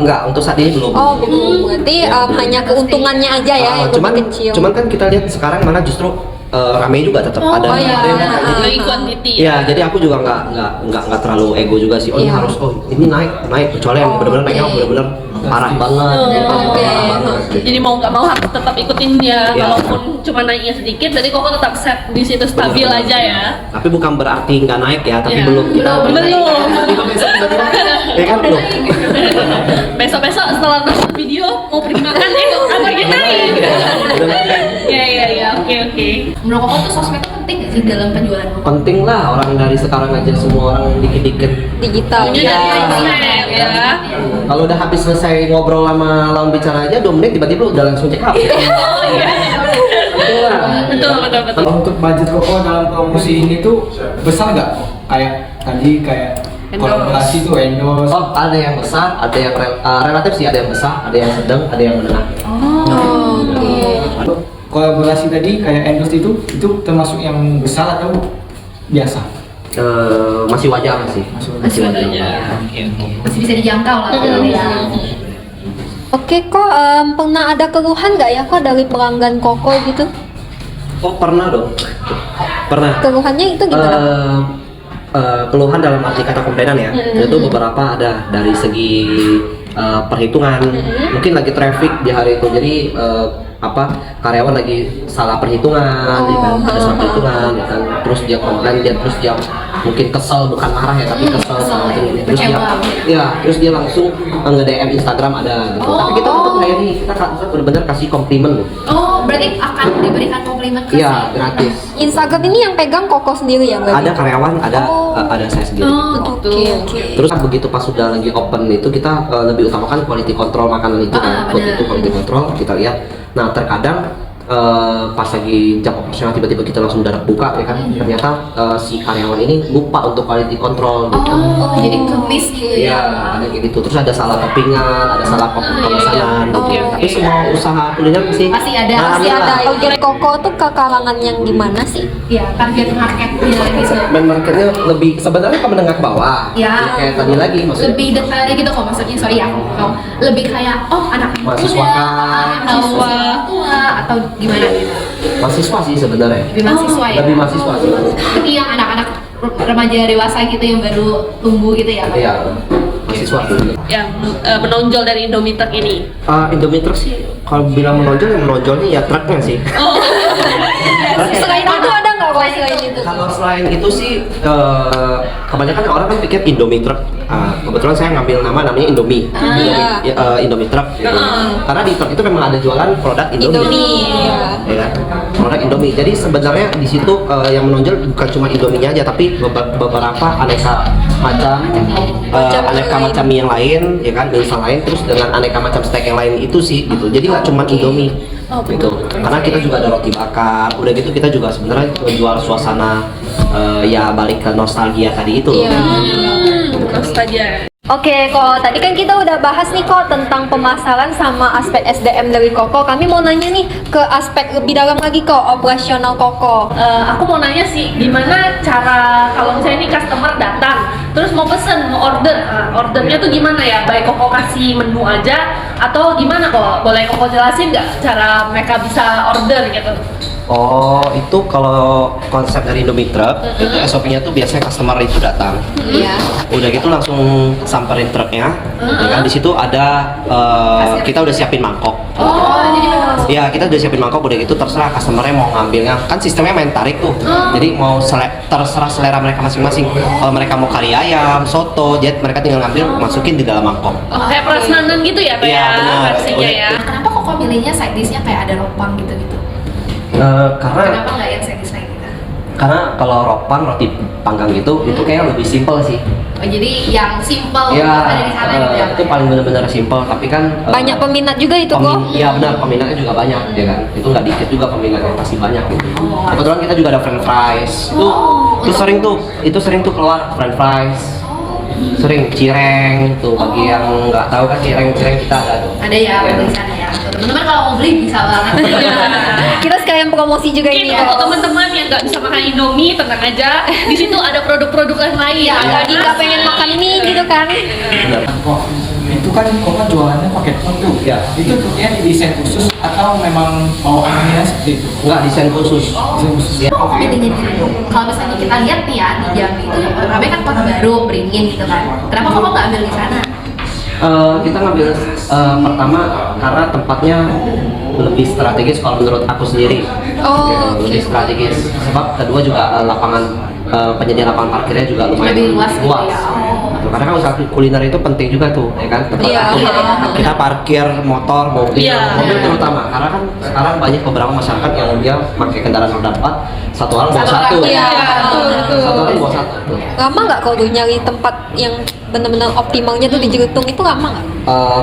Enggak, untuk saat ini belum. Oh belum, berarti hanya keuntungannya aja ya yang cuman, lebih kecil. cuman kan kita lihat sekarang mana justru rame juga tetap ada. oh iya. Ada yang naik. Jadi, Lagi quantity. ya, jadi aku juga nggak terlalu ego juga sih. Oh ini Iya. harus ini naik kecuali yang benar-benar naiknya benar-benar parah banget. Gitu. Oke. Parah banget. Jadi mau nggak mau harus tetap ikutin dia, Iya. walaupun cuma naiknya sedikit. Berarti koko tetap set di situ stabil Bener. aja ya. Tapi bukan berarti nggak naik ya, tapi Iya. belum kita Belum. ya kan belum. Besok-besok setelah nonton video mau pergi makan apa kita naik. Ya, oke. Menurut Koko tuh sosmed tuh penting gak sih dalam penjualan Koko? Penting lah, orang dari sekarang aja semua orang dikit-dikit. Digital. Punya dari sosmed ya. Kalau udah habis selesai ngobrol sama lawan bicara aja 2 menit tiba-tiba udah langsung check up. Oh iya. Betul. Kalau untuk budget Koko dalam promosi ini tuh besar nggak? Kayak tadi kayak Endorse. kolaborasi tuh endorse. Oh, ada yang besar, ada yang relatif sih, ada yang besar, ada yang sedang, ada yang menengah. Untuk kolaborasi tadi kayak endorse itu termasuk yang besar atau biasa? Masih wajar sih. Masih wajar. Masih bisa dijangkau lah. Ya. Oke kok pernah ada keluhan nggak ya kok dari pelanggan Koko gitu? Oh, pernah dong. Pernah. Keluhannya itu gimana? Keluhan dalam arti kata komplainan ya, itu beberapa ada dari segi perhitungan, mungkin lagi traffic di hari itu, jadi karyawan lagi salah perhitungan, ya kan? Ada salah perhitungan, ya kan? Terus dia komplain, terus dia mungkin kesel, bukan marah ya, tapi kesel sama ini, terus dia, ya, terus dia langsung nge-DM Instagram ada, gitu. Tapi kita tetap layani, kita benar-benar kasih komplimen, Oh, berarti akan diberikan komplimen ke iya gratis. Instagram ini yang pegang Koko sendiri ya berarti? Ada karyawan, ada saya sendiri. Oke. Terus begitu pas sudah lagi open itu kita lebih utamakan quality control makanan itu kan. Waktu itu quality control kita lihat. Nah terkadang pas lagi jam operasional tiba-tiba kita langsung dadak buka ya kan. Ternyata si karyawan ini lupa untuk quality control gitu. Oh, jadi kemis gitu Iya, ya. ada kayak gitu. Terus ada salah toppingan, ada salah pemesanan gitu. Tapi semua usaha kuliner Pasti ada, Pasti ada. Iya. Target Koko tuh ke kalangan yang gimana sih? Ya, target marketnya gitu. segmen marketnya lebih sebenarnya ke menengah ke bawah. Ya. Kayak tadi lagi maksudnya. Lebih detailnya gitu kok maksudnya, sorry ya. Lebih kayak anak Mahasiswa muda, kan. mahasiswa tua atau gimana gitu. Mahasiswa sih sebenarnya. Lebih mahasiswa ya. Lebih mahasiswa sih. Tapi yang anak-anak remaja dewasa gitu yang baru tumbuh gitu ya. Pak? Iya, mahasiswa tuh. Yang menonjol dari Indomie Truck ini. Indomie Truck sih kalau bilang menonjol yang menonjolnya ya truknya sih. Selain itu ada nggak kok selain itu? Kalau selain itu sih kebanyakan orang kan pikir Indomie Truck. Kebetulan saya ngambil namanya Indomie. Indomie Truck gitu. Karena di truk itu memang ada jualan produk Indomie. Ya kan? Produk Indomie. Jadi sebenarnya di situ yang menonjol bukan cuma Indominya aja tapi beberapa aneka macam mie yang lain ya kan, mie instan lain terus dengan aneka macam steak yang lain itu sih gitu. Jadi nggak cuma Indomie gitu. Karena kita juga ada roti bakar. Udah gitu kita juga sebenarnya jual suasana ya balik ke nostalgia tadi itu loh. Nostalgia. Oke, kok tadi kan kita udah bahas nih kok tentang pemasaran sama aspek SDM dari Koko. Kami mau nanya nih ke aspek lebih dalam lagi kok, operasional Koko. Aku mau nanya sih, gimana cara kalau misalnya nih customer datang, terus mau pesen, mau order, ordernya tuh gimana ya? Baik Koko kasih menu aja, atau gimana kok? Boleh Koko jelasin nggak cara mereka bisa order gitu? Oh, itu kalau konsep dari Indomie Truck itu SOP-nya tuh biasanya customer itu datang. Iya. Udah gitu langsung samperin truknya. Ya kan di situ ada kita udah siapin mangkok. Oh, jadi memang Ya kita udah siapin mangkok, udah gitu terserah customernya mau ngambilnya. Kan sistemnya main tarik tuh. Jadi mau terserah selera mereka masing-masing. Kalau mereka mau kari ayam, soto, jadi mereka tinggal ngambil masukin di dalam mangkok. Oh, kayak prasmanan gitu ya, Iya, kayak benar. versinya ya. Nah, kenapa kok milihnya side dish-nya kayak ada ropang gitu-gitu? Karena Kenapa nggak yang side dish lain gitu? karena kalau ropang roti panggang gitu itu kayak lebih simple sih. Oh, jadi yang simple Ya, ada di sana gitu ya? itu paling benar-benar simple, tapi kan Banyak peminat juga itu kok. Iya benar, peminatnya juga banyak ya kan. Itu nggak dikit juga peminatnya, pasti banyak gitu. Oh. Kebetulan kita juga ada french fries. Itu sering tuh keluar french fries. Sering cireng tuh bagi yang nggak tahu kan cireng kita ada tuh. Ada ya, di sana ya. Teman-teman kalau mau beli bisa banget. Kita sekalian promosi juga Mungkin ini ya. kalau teman-teman yang nggak bisa makan Indomie, tenang aja. Di situ ada produk-produk yang lain. Iya, Tadi nggak pengen makan mie gitu kan? Benar. Oh, itu kan kok kan jualannya pakai truk tuh. Ya. Itu truknya didesain khusus atau memang bawaannya seperti itu? Nggak desain khusus. Desain khusus. Ya. Kok milihnya di situ? Kalau misalnya kita lihat nih ya di Jambi itu yang ramai kan Kota Baru, Beringin gitu kan. Kenapa kok nggak ambil di sana? Kita ngambil pertama karena tempatnya lebih strategis kalau menurut aku sendiri. Oh, Lebih strategis. Sebab kedua juga lapangan penyediaan lapangan parkirnya juga lumayan Lebih luas gitu ya. Karena kan usaha kuliner itu penting juga tuh, ya kan? Tempat Iya, untuk iya. kita parkir motor, mobil, Iya. mobil terutama. Karena kan sekarang banyak beberapa masyarakat yang dia pakai kendaraan roda 4, satu orang bawa Satu satu. orang, iya, betul. Satu orang bawa satu. Tuh. Lama nggak kau tuh nyari tempat yang benar-benar optimalnya tuh di Jerutung itu lama nggak?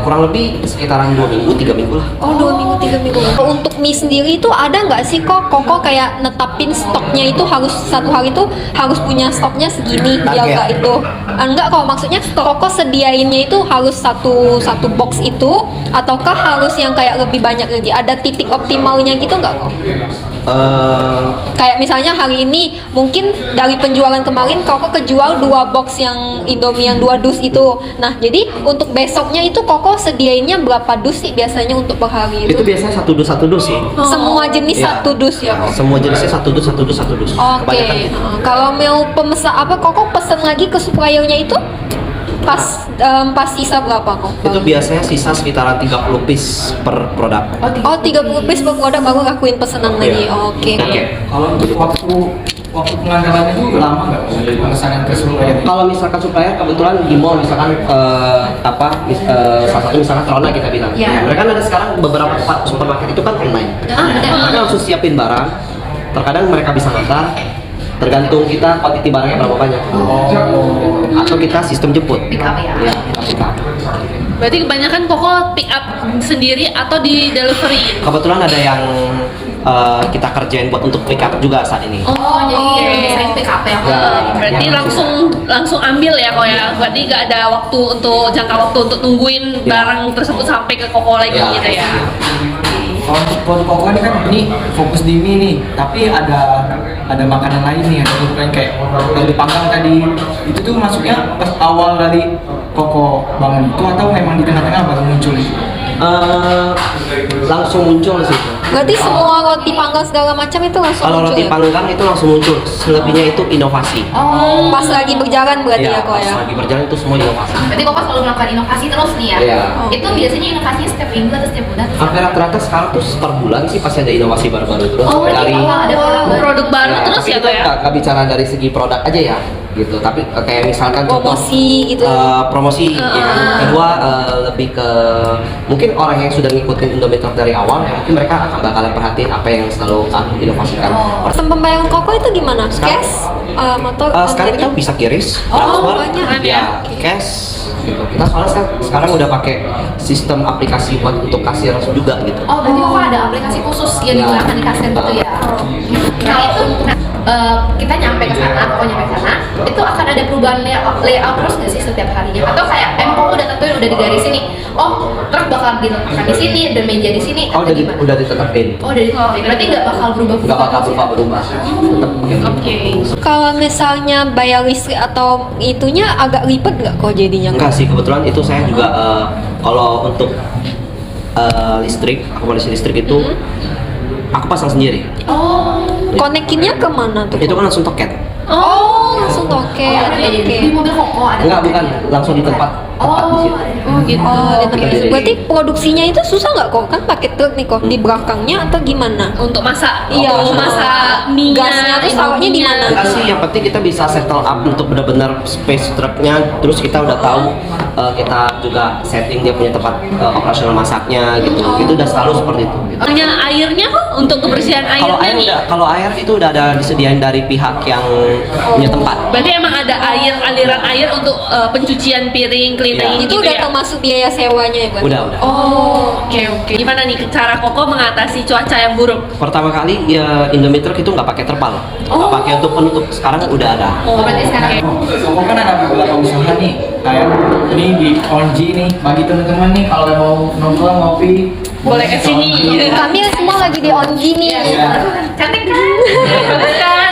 Kurang lebih sekitaran 2 minggu, 3 minggu lah. Oh 2 minggu 3 minggu. Untuk mie sendiri itu ada nggak sih koko kayak netapin stoknya itu harus satu hari itu harus punya stoknya segini biar Target. nggak itu enggak kok maksudnya koko sediainnya itu harus satu box itu ataukah harus yang kayak lebih banyak lagi ada titik optimalnya gitu nggak kok? Kayak misalnya hari ini mungkin dari penjualan kemarin koko kejual 2 box yang Indomie yang 2 dus itu. Nah jadi untuk besoknya itu koko sediainnya berapa dus sih biasanya untuk per hari Itu biasanya satu dus sih. semua jenis Iya. satu dus ya kok? Semua jenisnya satu dus. Oke. Kebanyakan gitu. Kalau mau pemesan apa koko pesen lagi ke suppliernya itu pas sisa berapa kok? Itu biasanya sisa sekitaran 30 piece per produk. Oh 30 piece per produk baru lakuin pesanan lagi. Iya. Oke. Oke. Kalau untuk waktu pengandalannya itu lama nggak dari pemesanan ke supplier? Kalau misalkan supplier kebetulan di mall misalkan salah satu misalkan Trona kita bilang. Iya. Mereka ada sekarang beberapa tempat supermarket itu kan online. Benar. Mereka langsung siapin barang. Terkadang mereka bisa ngantar. Tergantung kita quantity barangnya berapa banyak. Atau kita sistem jemput. Pick up ya. Iya, kita pick up. Berarti kebanyakan Koko pick up sendiri atau di delivery? Kebetulan ada yang kita kerjain buat untuk pick up juga saat ini. Oh, jadi sering pick up ya. Ya. Berarti langsung ambil ya kok ya. Berarti nggak ada waktu untuk jangka waktu untuk nungguin barang tersebut sampai ke Koko lagi Ya. gitu ya. Kalau untuk produk koko ini kan ini fokus di mie nih, tapi ada makanan lain nih, ada produk lain kayak roti panggang tadi. Itu tuh masuknya pas awal dari koko bangun itu atau memang di tengah-tengah baru muncul? Langsung muncul sih. Berarti semua roti panggang segala macam itu langsung Kalau muncul roti ya? panggang itu langsung muncul. Selebihnya itu inovasi. Oh, Pas lagi berjalan berarti ya kok pas ya? lagi berjalan itu semua inovasi. berarti Koko selalu melakukan inovasi terus nih ya? Iya. Itu biasanya inovasinya setiap minggu atau setiap bulan? Hampir rata-rata sekarang tuh per bulan sih pasti ada inovasi baru-baru terus Oh, dari ada Produk baru terus tapi ya itu kok ya. nggak bicara dari segi produk aja ya gitu, tapi kayak misalkan contoh, Promosi gitu. promosi ya kan. Kedua lebih ke mungkin orang yang sudah ngikutin Indomitro dari awal ya mungkin mereka akan bakalan perhatiin apa yang selalu aku inovasikan. Sistem pembayaran koko itu gimana? Sekarang- Cash? Atau Sekarang kita bisa kiris, transfer, banyak. Keren ya. cash gitu. Kita soalnya sekarang udah pakai sistem aplikasi buat untuk kasir juga gitu. Oh, berarti Koko ada aplikasi khusus yang Ya. digunakan di kasir gitu ya? Nah itu, kita nyampe ke sana, Koko nyampe ke sana, itu akan ada perubahan layout terus nggak sih setiap harinya? Atau kayak Koko udah tentuin udah digarisin nih, oh truk bakal diletakkan di sini dan meja di sini, Oh, atau gimana? udah ditetapin. Oh, udah ditetapin. Berarti nggak bakal berubah. Nggak bakal berubah. Tetap begitu. Oke. Kalau misalnya bayar listrik atau itunya agak ribet nggak kok jadinya? Enggak sih, kebetulan itu saya juga kalau untuk listrik, akomodasi listrik itu aku pasang sendiri. Oh, Konekinnya kemana tuh? Itu kan langsung toket. Oh, langsung toket. berarti Oke. di mobil Koko ada. Enggak, bukan langsung di tempat di situ. Oh gitu. Oh, di tempat Jadi- itu. Berarti produksinya itu susah nggak kok? Kan pakai truk nih kok di belakangnya atau gimana? Untuk masak, Iya. untuk masak mie Gasnya tuh taruhnya di mana? Enggak sih, yang penting kita bisa settle up untuk benar-benar space truknya. Terus kita udah tahu kita juga setting dia punya tempat operasional masaknya gitu. Itu udah selalu seperti itu. Gitu. Hanya airnya kok untuk kebersihan airnya nih. Kalau air itu udah ada disediain dari pihak yang punya tempat. Berarti emang ada aliran air untuk pencucian piring, cleaning Iya. Itu gitu udah ya? termasuk biaya sewanya ya, Bang? Udah. Oh, Oke. Gimana nih cara Koko mengatasi cuaca yang buruk? Pertama kali ya Indomie Truck itu nggak pakai terpal, nggak pakai untuk penutup. Sekarang udah ada. Oh, berarti sekarang Koko kan ada beberapa usaha nih, kayak ini di Onji nih, bagi teman-teman nih kalau mau nongkrong ngopi Boleh ke sini. kami semua lagi di Onji nih. cantik kan? Bagus kan?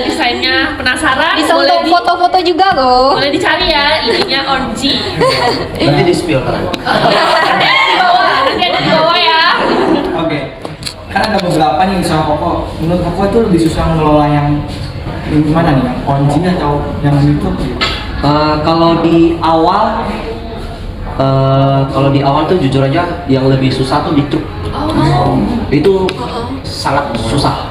Desainnya penasaran? Bisa boleh untuk foto-foto juga loh. boleh dicari ya, ininya Orji. Nanti di spill kan. Nanti ada di bawah ya. Oke, kan ada beberapa nih usaha Koko. Menurut Koko itu lebih susah mengelola yang gimana nih, yang Onji atau yang YouTube? Kalau di awal Kalau di awal tuh jujur aja yang lebih susah tuh di truk. Itu sangat susah.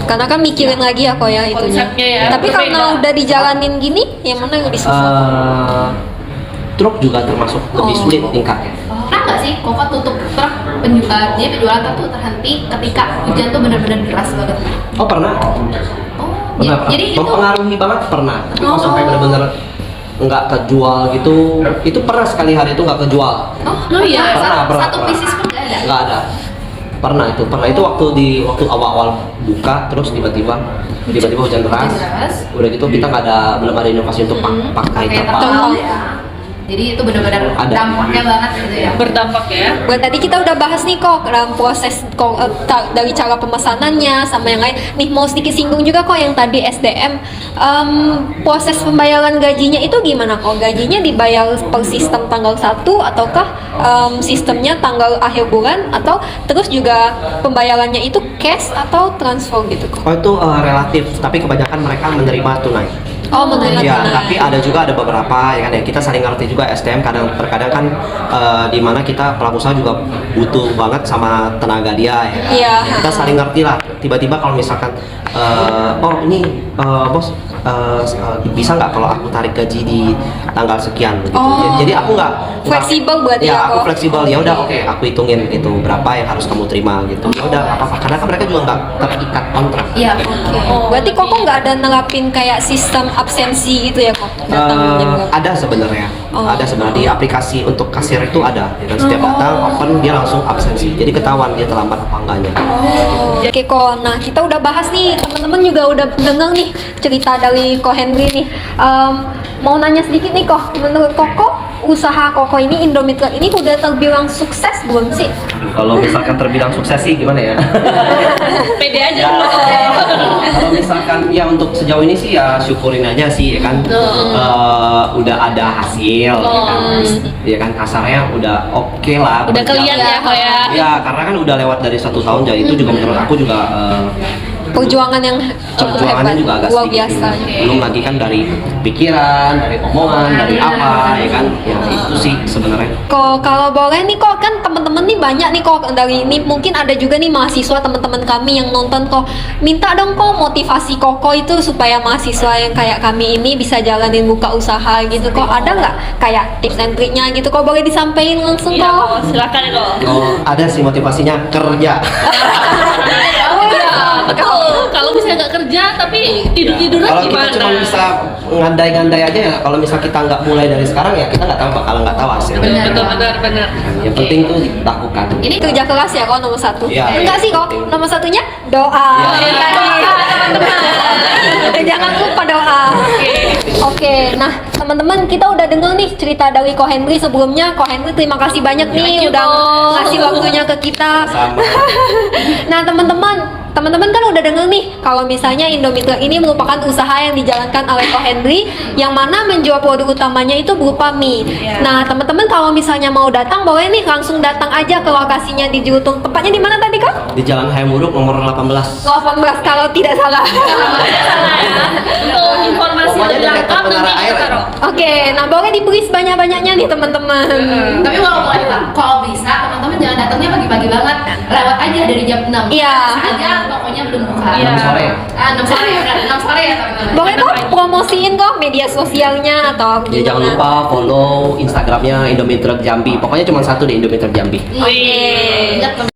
Karena kan mikirin lagi ya kok ya itunya. Konsepnya ya, Tapi berbeda. karena udah dijalanin gini, yang mana yang lebih susah? Truk juga termasuk lebih sulit tingkatnya. Pernah nggak sih Koko tutup truk dia penjualan truk tuh terhenti ketika hujan tuh benar-benar deras banget? Oh pernah. Pernah. Jadi itu Mempengaruhi banget pernah. Tapi kalau sampai benar-benar nggak kejual gitu, itu pernah sekali hari itu nggak kejual. oh iya satu pernah. pieces pun nggak ada. Nggak ada. Pernah itu waktu awal-awal buka terus tiba-tiba hujan deras. Udah gitu kita belum ada inovasi untuk pakai terpal. terpal ya. Jadi itu benar-benar Ada. dampaknya banget gitu ya. Berdampak ya. Buat tadi kita udah bahas nih kok dalam proses dari cara pemesanannya sama yang lain. Nih mau sedikit singgung juga kok yang tadi SDM. Proses pembayaran gajinya itu gimana kok? Gajinya dibayar per sistem tanggal 1 ataukah sistemnya tanggal akhir bulan atau terus juga pembayarannya itu cash atau transfer gitu kok? Oh itu relatif, tapi kebanyakan mereka menerima tunai. Oh menerima Ya, tunai. tapi ada beberapa ya kan ya kita saling ngerti juga SDM terkadang kan di mana kita pelaku usaha juga butuh banget sama tenaga dia ya. Kan? Iya. Kita saling ngerti lah. Tiba-tiba kalau misalkan oh ini bos bisa nggak kalau aku tarik gaji di tanggal sekian gitu. Oh. Jadi aku nggak Fleksibel berarti ya, ya, aku kok? fleksibel ya udah oke aku hitungin itu berapa yang harus kamu terima gitu. Ya udah apa-apa karena kan mereka juga nggak terikat kontrak. Iya. Berarti kok nggak ada nerapin kayak sistem absensi gitu ya kok? Datang jam berapa? Ada sebenarnya, Oh. ada sebenarnya di aplikasi untuk kasir itu ada. Dan setiap datang open dia langsung absensi, jadi ketahuan dia terlambat apa enggaknya. Oke kok, nah kita udah bahas nih, teman-teman juga udah denger nih cerita dari Ko Henry nih. Mau nanya sedikit nih kok, menurut Koko usaha Koko ini Indomie Truk ini udah terbilang sukses belum sih? Kalau misalkan terbilang sukses sih gimana ya? Pede aja Ya, dulu. kalau misalkan ya untuk sejauh ini sih ya syukurin aja sih ya kan. Udah ada hasil, ya kan. Ya kan kasarnya udah oke lah. Udah kelihatan ya kok ya. Ya karena kan udah lewat dari 1 tahun jadi itu juga menurut aku juga Perjuangan yang cukup perjuangannya hebat, juga agak luar sedikit biasa. belum lagi kan dari pikiran, dari omongan, dari apa ya kan ya itu sih sebenarnya. Kok kalau boleh nih kok kan teman-teman nih banyak nih kok dari ini mungkin ada juga nih mahasiswa teman-teman kami yang nonton kok minta dong kok motivasi Koko itu supaya mahasiswa yang kayak kami ini bisa jalanin buka usaha gitu kok ada nggak kayak tips and triknya gitu kok boleh disampaikan langsung Iya, kok? kok. Silakan kok. Oh, ada sih motivasinya kerja. Oh iya, betul. Kalau misalnya nggak kerja tapi tidur-tiduran Kalau gimana? kita cuma bisa ngandai-ngandai aja ya, kalau misal kita nggak mulai dari sekarang ya kita nggak tahu bakalan nggak tahu hasilnya. Benar. Yang penting tuh dilakukan. Ini kerja keras ya kok nomor 1. Iya. Enggak sih kok nomor 1-nya doa. Iya. Jangan lupa doa. Oke, nah teman-teman kita udah denger nih cerita dari Ko Henry sebelumnya. Ko Henry terima kasih banyak nih Thank you, udah Ko. ngasih waktunya ke kita. Sama. Nah teman-teman kan udah denger nih kalau misalnya Indomie Truk ini merupakan usaha yang dijalankan oleh Ko Henry yang mana menjual produk utamanya itu berupa mie. Nah teman-teman kalau misalnya mau datang boleh nih langsung datang aja ke lokasinya di Jurutung. Tempatnya di mana tadi kok? Di Jalan Hayam Wuruk nomor 18. 18 kalau tidak salah. Untuk informasi Pokoknya lebih dekat lengkap menara nanti air. kita taruh. Oke, nah boleh diberi sebanyak-banyaknya nih teman-teman. Tapi kalau bisa teman-teman jangan datangnya pagi-pagi banget. Lewat aja dari jam 6. Iya. Aja pokoknya belum buka. Iya. 6 sore. 6 sore ya, 6 sore ya teman-teman. Boleh kok promosiin kok media sosialnya atau Ya jangan gimana? lupa follow Instagramnya Indomie Truk Jambi. Pokoknya cuma satu deh Indomie Truk Jambi. Wih. Ingat, teman-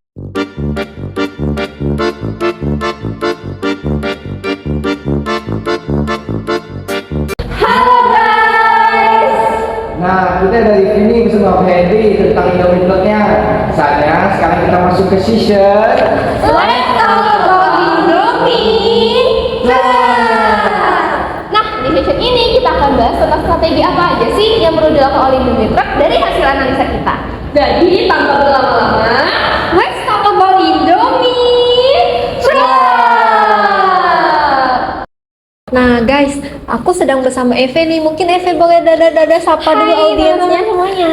Nah, kita dari sini bersama Pak Henry tentang Indomie Truk-nya. Saatnya sekarang kita masuk ke session. Let's talk about Indomie. Nah, di session ini kita akan bahas tentang strategi apa aja sih yang perlu dilakukan oleh Indomie Truk dari hasil analisa kita. Jadi tanpa berlama-lama, Let's talk about Indomie. Nah guys, aku sedang bersama Eve nih. Mungkin Eve boleh dada-dada sapa dulu audiensnya. Semuanya.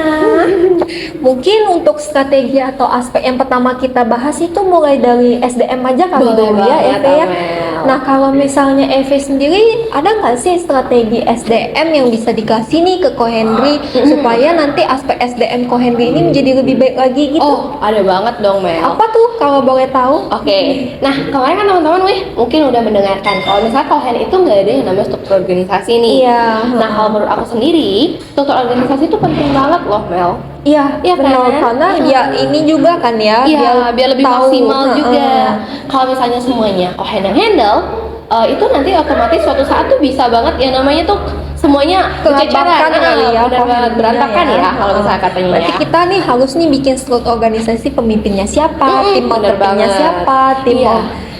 Mungkin untuk strategi atau aspek yang pertama kita bahas itu mulai dari SDM aja kali Boleh dulu ya banget, Eve ya. Amel. Nah kalau misalnya Eve sendiri ada nggak sih strategi SDM yang bisa dikasih nih ke Ko Henry supaya nanti aspek SDM Ko Henry ini menjadi lebih baik lagi gitu? Oh, ada banget dong, Mel. Apa tuh kalau boleh tahu? Oke, nah kemarin kan teman-teman mungkin udah mendengarkan kalau misalnya Kohen itu nggak ada yang namanya struktur organisasi nih. Iya. Nah kalau menurut aku sendiri, struktur organisasi itu penting banget loh, Mel. Iya, Iya benar kan? karena ya ini juga kan ya, Iya, biar lebih tahu. maksimal juga. Heeh. Kalau misalnya semuanya Kohen yang handle, itu nanti otomatis suatu saat tuh bisa banget yang namanya tuh semuanya Kelabakan kali ya, benar banget berantakan ya kalau misalnya katanya Berarti ya. kita nih harus nih bikin struktur organisasi, pemimpinnya siapa, tim bener marketingnya banget. siapa, tim Iya.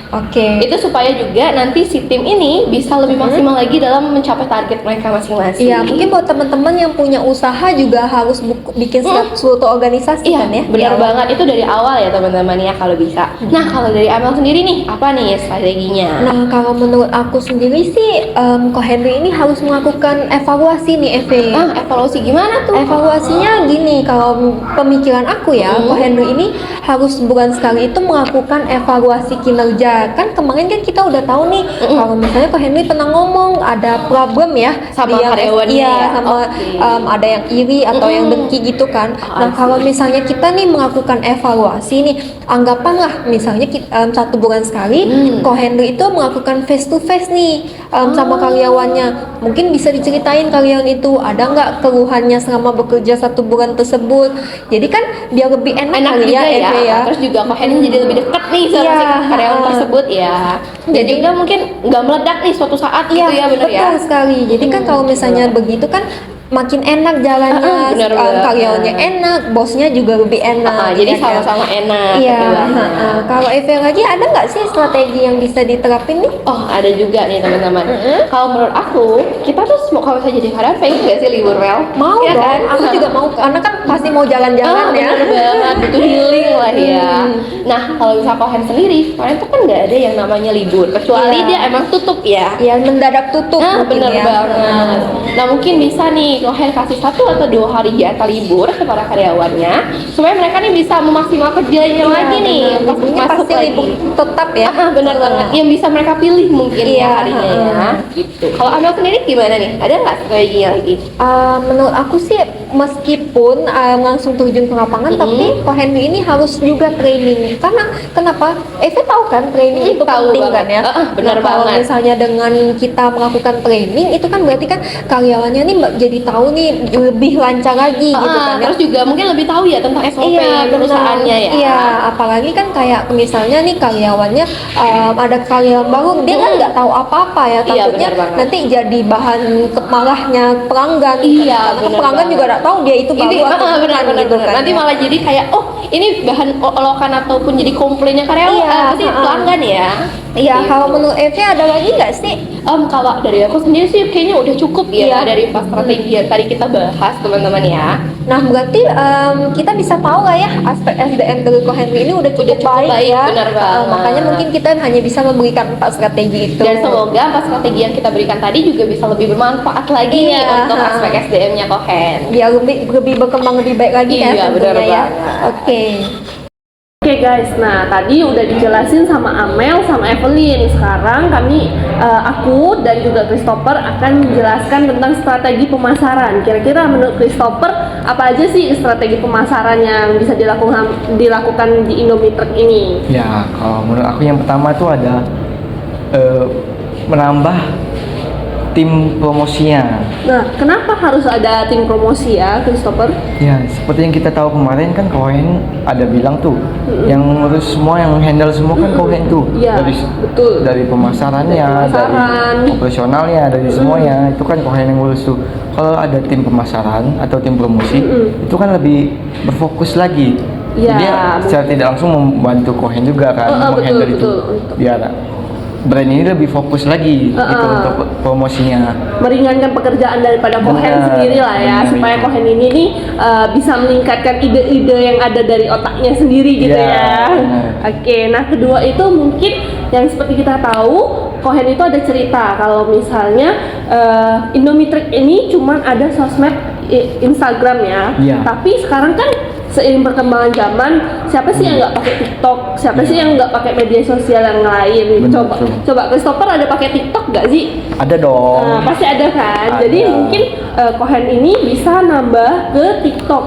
Oke. Itu supaya juga nanti si tim ini bisa lebih maksimal lagi dalam mencapai target mereka masing-masing. Iya, mungkin buat teman-teman yang punya usaha juga harus bikin suatu organisasi Iya, kan ya. benar banget, itu dari awal ya teman-teman ya kalau bisa. Nah kalau dari Amel sendiri nih, apa nih strateginya? Nah, kalau menurut aku sendiri sih, Ko Henry ini harus melakukan evaluasi nih, Eve. Evaluasi gimana tuh? Evaluasinya gini, kalau pemikiran aku ya, Ko Henry ini harus sebulan sekali itu melakukan evaluasi kinerja. Kan kemarin kan kita udah tahu nih, kalau misalnya Ko Henry pernah ngomong ada problem ya Sama di yang- karyawannya iya, ya? sama Oke. ada yang iri atau yang dengki gitu kan. Nah, kalau misalnya kita nih melakukan evaluasi nih, anggapanlah misalnya satu bulan sekali, Ko Henry itu melakukan face to face nih sama karyawannya. Mungkin bisa diceritain karyawan itu ada nggak keluhannya selama bekerja satu bulan tersebut. Jadi kan biar lebih enak kali juga ya, Eve ya. Terus juga Kohen jadi lebih dekat nih sama Iya, si karyawan tersebut ya. Jadi juga mungkin nggak meledak nih suatu saat gitu ya, benar ya. betul sekali. Jadi kan kalau misalnya begitu kan makin enak jalannya, benar banget. karyawannya enak, bosnya juga lebih enak. Jadi ya kan? sama-sama enak. Iya. gitu banget. Kalau Eve lagi ada nggak sih strategi yang bisa diterapin nih? Oh ada juga nih teman-teman. Kalau menurut aku kita tuh kalau misalnya jadi karyawan pengen nggak sih libur Mel? Mau Iya dong, kan? aku juga mau karena kan pasti mau jalan-jalan ya. Bener banget, butuh healing lah ya. Nah kalau misalnya Kohen sendiri, kemarin tuh kan nggak ada yang namanya libur, kecuali Iya. dia emang tutup ya. Ya mendadak tutup mungkin Bener ya. banget. Nah mungkin bisa nih Kohen kasih 1 atau 2 hari jatah libur kepada karyawannya supaya mereka nih bisa memaksimal kerjanya lagi nih pas Liburnya masuk pasti lagi. libur tetap ya. Bener banget, yang bisa mereka pilih mungkin Iya, ya harinya ya gitu. Kalau Amel sendiri gimana nih? Ada nggak strateginya lagi? Menurut aku sih meskipun langsung terjun ke lapangan, tapi Ko Henry ini harus juga training. Karena kenapa? Eve tahu kan training itu Tahu penting banget. kan ya. Benar Nah, kalau banget. misalnya dengan kita melakukan training itu kan berarti kan karyawannya nih jadi tahu nih lebih lancar lagi gitu kan ya. Terus juga mungkin lebih tahu ya tentang SOP Iya, perusahaannya ya. Iya, apalagi kan kayak misalnya nih karyawannya ada karyawan baru, dia kan nggak tahu apa-apa ya, Iya, takutnya benar banget. nanti jadi bahan marahnya pelanggan. Iya, Karena benar pelanggan banget. juga nggak tahu dia itu baru Ini atau bukan benar-benar gitu kan. nanti ya. malah jadi kayak oh ini bahan olokan ataupun jadi komplainnya karyawan Iya, berarti pelanggan ya. Iya, Gitu. kalau menurut Eve ada lagi nggak sih? Kalau dari aku sendiri sih kayaknya udah cukup ya Iya. dari pas strategi yang tadi kita bahas teman-teman ya. Nah, berarti kita bisa tahu lah ya aspek SDM dari Ko Henry ini udah cukup, cukup baik, ya. benar banget. Makanya mungkin kita hanya bisa memberikan 4 strategi itu. Dan semoga pas strategi yang kita berikan tadi juga bisa lebih bermanfaat lagi nih Iya. untuk aspek SDM-nya Kohen. biar lebih berkembang lebih baik lagi Iya, ya benar tentunya ya. banget. Oke. Oke guys, nah tadi udah dijelasin sama Amel sama Evelyn. Sekarang aku dan juga Christopher akan menjelaskan tentang strategi pemasaran. Kira-kira menurut Christopher apa aja sih strategi pemasaran yang bisa dilakukan di Indomie Truck ini? Ya, kalau menurut aku yang pertama tuh ada menambah tim promosinya. Nah, kenapa harus ada tim promosi ya, Christopher? Ya, seperti yang kita tahu kemarin kan Kohen ada bilang tuh, yang ngurus semua, yang handle semua kan Kohen tuh. Iya, betul. Dari pemasarannya, Dari pemasaran. dari operasionalnya, dari semuanya itu kan Kohen yang ngurus tuh. Kalau ada tim pemasaran atau tim promosi, itu kan lebih berfokus lagi. Iya, Jadi secara tidak langsung membantu Kohen juga kan, menghandle itu. betul. Biar brand ini lebih fokus lagi gitu untuk promosinya. Meringankan pekerjaan daripada Kohen Benar, sendiri lah ya, benar supaya itu. Kohen ini nih bisa meningkatkan ide-ide yang ada dari otaknya sendiri gitu Iya, ya. benar. Oke, nah kedua itu mungkin yang seperti kita tahu Kohen itu ada cerita kalau misalnya Indomie Trek ini cuman ada sosmed Instagram ya. Iya. Tapi sekarang kan seiring perkembangan zaman, siapa sih yang nggak pakai TikTok? Siapa sih yang nggak pakai media sosial yang lain? Benar, Coba, betul. coba Christopher ada pakai TikTok nggak sih? Ada dong. Nah, pasti ada kan. Ada. Jadi mungkin Kohen ini bisa nambah ke TikTok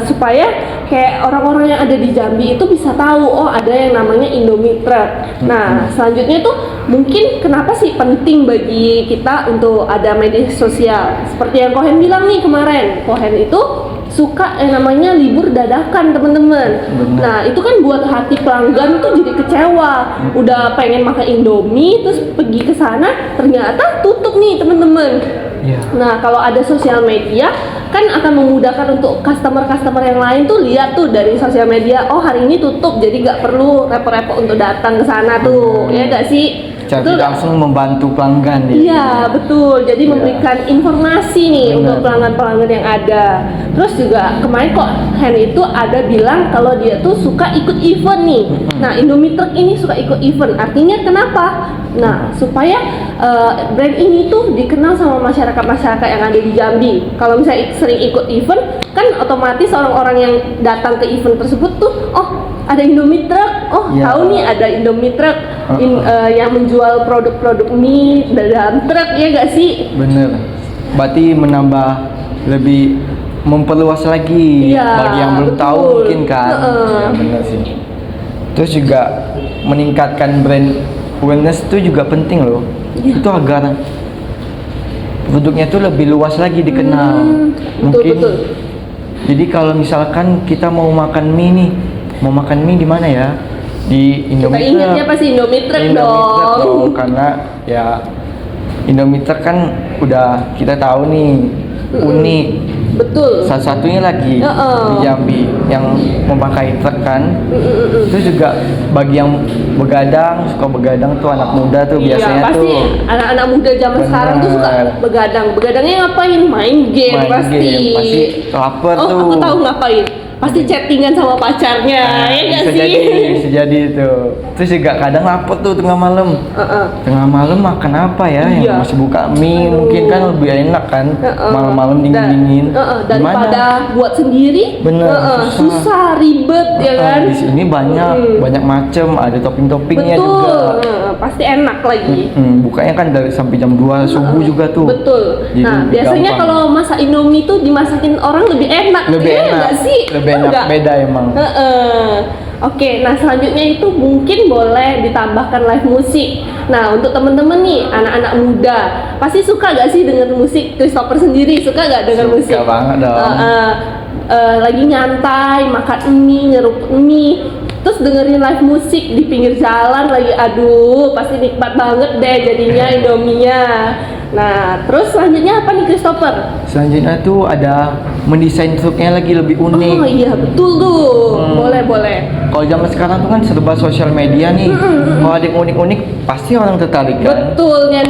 supaya kayak orang-orang yang ada di Jambi itu bisa tahu oh ada yang namanya Indomie Truk. Nah, selanjutnya tuh mungkin kenapa sih penting bagi kita untuk ada media sosial? Seperti yang Kohen bilang nih kemarin, Kohen itu suka yang namanya libur dadakan teman-teman. Benar. Nah itu kan buat hati pelanggan tuh jadi kecewa. Udah pengen makan Indomie terus pergi ke sana ternyata tutup nih teman-teman. Iya. Nah kalau ada sosial media kan akan memudahkan untuk customer-customer yang lain tuh lihat tuh dari sosial media. Oh hari ini tutup jadi nggak perlu repot-repot untuk datang ke sana tuh. Ya nggak sih? Secara Betul tidak nggak? langsung membantu pelanggan ya. Iya betul, jadi Iya. memberikan informasi nih Benar. untuk pelanggan-pelanggan yang ada. Terus juga kemarin kok Hen itu ada bilang kalau dia tuh suka ikut event nih. Nah Indomie Truk ini suka ikut event, artinya kenapa? Nah supaya brand ini tuh dikenal sama masyarakat-masyarakat yang ada di Jambi. Kalau misalnya sering ikut event, kan otomatis orang-orang yang datang ke event tersebut tuh, oh ada Indomie Truk, oh Iya. tahu nih ada Indomie Truk yang menjual produk-produk mie dalam truk ya gak sih? Bener. Berarti menambah lebih memperluas lagi Iya, bagi yang belum tahu betul. mungkin kan. Ya, bener sih. Terus juga meningkatkan brand awareness itu juga penting loh. Iya. Itu agar produknya itu lebih luas lagi dikenal. betul, betul. Jadi kalau misalkan kita mau makan mie nih, mau makan mie di mana ya? Di Kita Indomie ingatnya Truk. pasti Indomie Truk Indomie Truk dong. dong, karena ya Indomie Truk kan udah kita tahu nih unik. Betul. Salah satunya lagi Heeh. di Jambi yang memakai truk kan. Itu juga bagi yang begadang, suka begadang tuh anak muda tuh biasanya iya, pasti tuh anak-anak muda zaman Bener. sekarang tuh suka begadang. Begadangnya ngapain? Main game main pasti. game, pasti lapar Oh, tuh. aku tahu ngapain. Pasti chattingan sama pacarnya, ya Bisa gak jadi, sih? bisa jadi itu. Terus juga kadang lapar tuh tengah malam. Heeh. Tengah malam makan apa ya? Iya. Yang masih buka mie Aduh. mungkin kan lebih enak kan. Heeh. Malam-malam dingin-dingin. Daripada buat sendiri, Bener, susah, ribet ya kan? Di sini banyak macem, ada topping-toppingnya Betul, juga. pasti enak lagi. Bukanya kan dari sampai jam 2 subuh juga tuh. Betul. Jadi Nah, lebih biasanya gampang. kalau masak Indomie tuh dimasakin orang lebih enak. Lebih ya enak. nggak sih? Lebih enak, Nggak? beda emang. Oke, nah selanjutnya itu mungkin boleh ditambahkan live musik. Nah, untuk temen-temen nih, anak-anak muda, pasti suka gak sih dengan musik? Christopher sendiri suka gak dengan Suka musik? banget dong. Lagi nyantai, makan mie, ngeruput mie, terus dengerin live musik di pinggir jalan lagi, aduh, pasti nikmat banget deh jadinya Indominya. Nah, terus selanjutnya apa nih Christopher? Selanjutnya tuh ada mendesain truknya lagi lebih unik. Oh iya, betul tuh. Boleh. Kalau zaman sekarang tuh kan serba sosial media nih. Kalau ada yang unik-unik pasti orang tertarik kan. Betul kan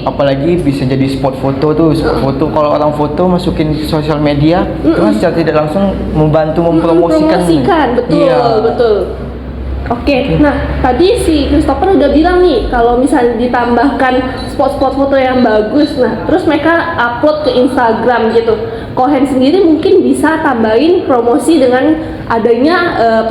Apalagi bisa jadi spot foto tuh. Spot foto kalau orang foto masukin ke sosial media itu kan secara tidak langsung membantu mempromosikan. betul, Iya. betul. Oke, nah tadi si Christopher udah bilang nih kalau misalnya ditambahkan spot-spot foto yang bagus, nah terus mereka upload ke Instagram gitu. Kohen sendiri mungkin bisa tambahin promosi dengan adanya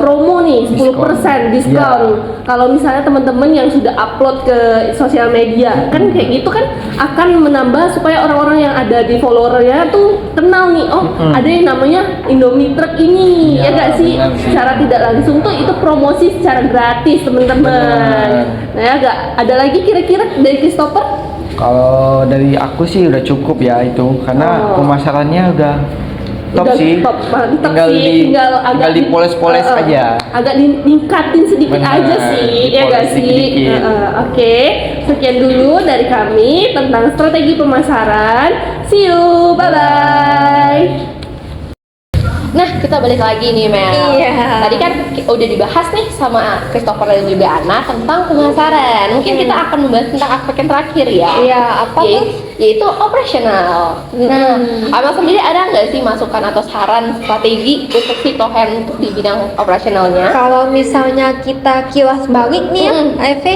promo nih 10% diskon. Iya. Kalau misalnya teman-teman yang sudah upload ke sosial media, kan kayak gitu kan akan menambah supaya orang-orang yang ada di followernya tuh kenal nih, oh ada yang namanya Indomie Truk ini, ya Iya, gak sih? benar sih. Secara tidak langsung tuh itu promosi secara gratis teman-teman. Benar. Nah, ya gak? Ada lagi kira-kira dari Christopher? Kalau dari aku sih udah cukup ya itu karena pemasarannya udah top Udah sih. top, mantap tinggal sih. tinggal dipoles-poles aja. Agak ditingkatin sedikit Benar, aja sih, ya gak dipoles sih? dikit-dikit. Oke, sekian dulu dari kami tentang strategi pemasaran. See you, bye-bye. Nah, kita balik lagi nih Mel. Iya. Tadi kan udah dibahas nih sama Christopher dan juga Ana tentang pemasaran. Mungkin kita akan membahas tentang aspek yang terakhir ya. Iya, apa tuh? yaitu operasional. Nah, Abang sendiri ada nggak sih masukan atau saran strategi untuk si Cohen untuk di bidang operasionalnya? Kalau misalnya kita kilas balik nih ya, Eve,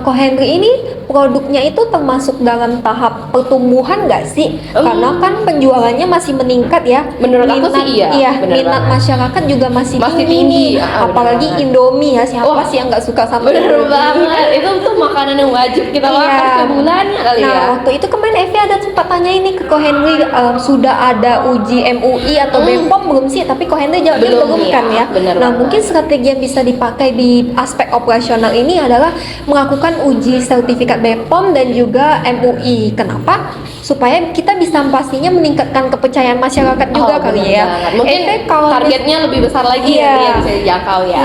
Cohenry ini produknya itu termasuk dalam tahap pertumbuhan nggak sih? Karena kan penjualannya masih meningkat ya. Menurut aku sih iya, bener minat banget. masyarakat juga masih tinggi. Apalagi Bener banget. Indomie ya, siapa Wah, sih yang nggak suka sama Bener Indomie? banget, itu tuh makanan yang wajib kita makan sebulan kali Nah, ya. waktu itu kemarin Evi ada sempat tanya ini ke Cohenry, sudah ada uji MUI atau BPOM belum sih? Tapi Cohenry jawabnya Belum belum ya, kan ya. bener Nah, banget. mungkin strategi yang bisa dipakai di aspek operasional ini adalah melakukan uji sertifikat BPOM dan juga MUI. Kenapa? Supaya kita bisa pastinya meningkatkan kepercayaan masyarakat juga kali bener ya. banget. Mungkin Evi, kalau targetnya lebih besar lagi Iya. nanti yang bisa dijangkau ya.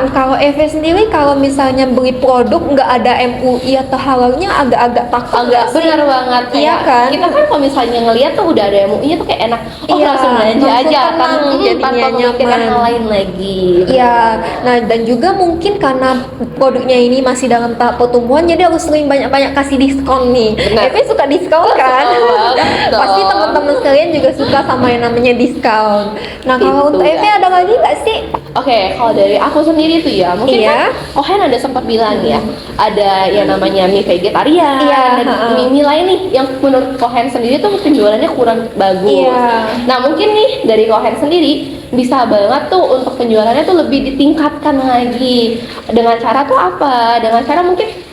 Kalau Evi sendiri kalau misalnya beli produk nggak ada MUI atau halalnya agak-agak takut nggak Agak sih? benar banget Iya kayak kan? kita kan kalau misalnya ngelihat tuh udah ada MUI-nya tuh kayak enak. Oh, Iya, langsung belanja langsung aja tenang, tanpa jadinya memikirkan nyaman. hal lain lagi. Iya, nah dan juga mungkin karena produknya ini masih dalam tahap pertumbuhan, jadi harus sering banyak-banyak kasih diskon nih. Benar. Evi suka diskon kan? Betul. Pasti teman-teman sekalian juga suka sama yang namanya diskon. Nah kalau Itu, untuk Evi guys. ada lagi nggak sih? Oke, kalau dari aku sendiri tuh ya, mungkin Iya. kan Cohen ada sempat bilang ya, ada yang namanya mie vegetarian Iya, dan heeh. mie lain nih yang menurut Cohen sendiri tuh penjualannya kurang bagus. Iya. Nah, mungkin nih dari Cohen sendiri bisa banget tuh untuk penjualannya tuh lebih ditingkatkan lagi. Dengan cara tuh apa? Dengan cara mungkin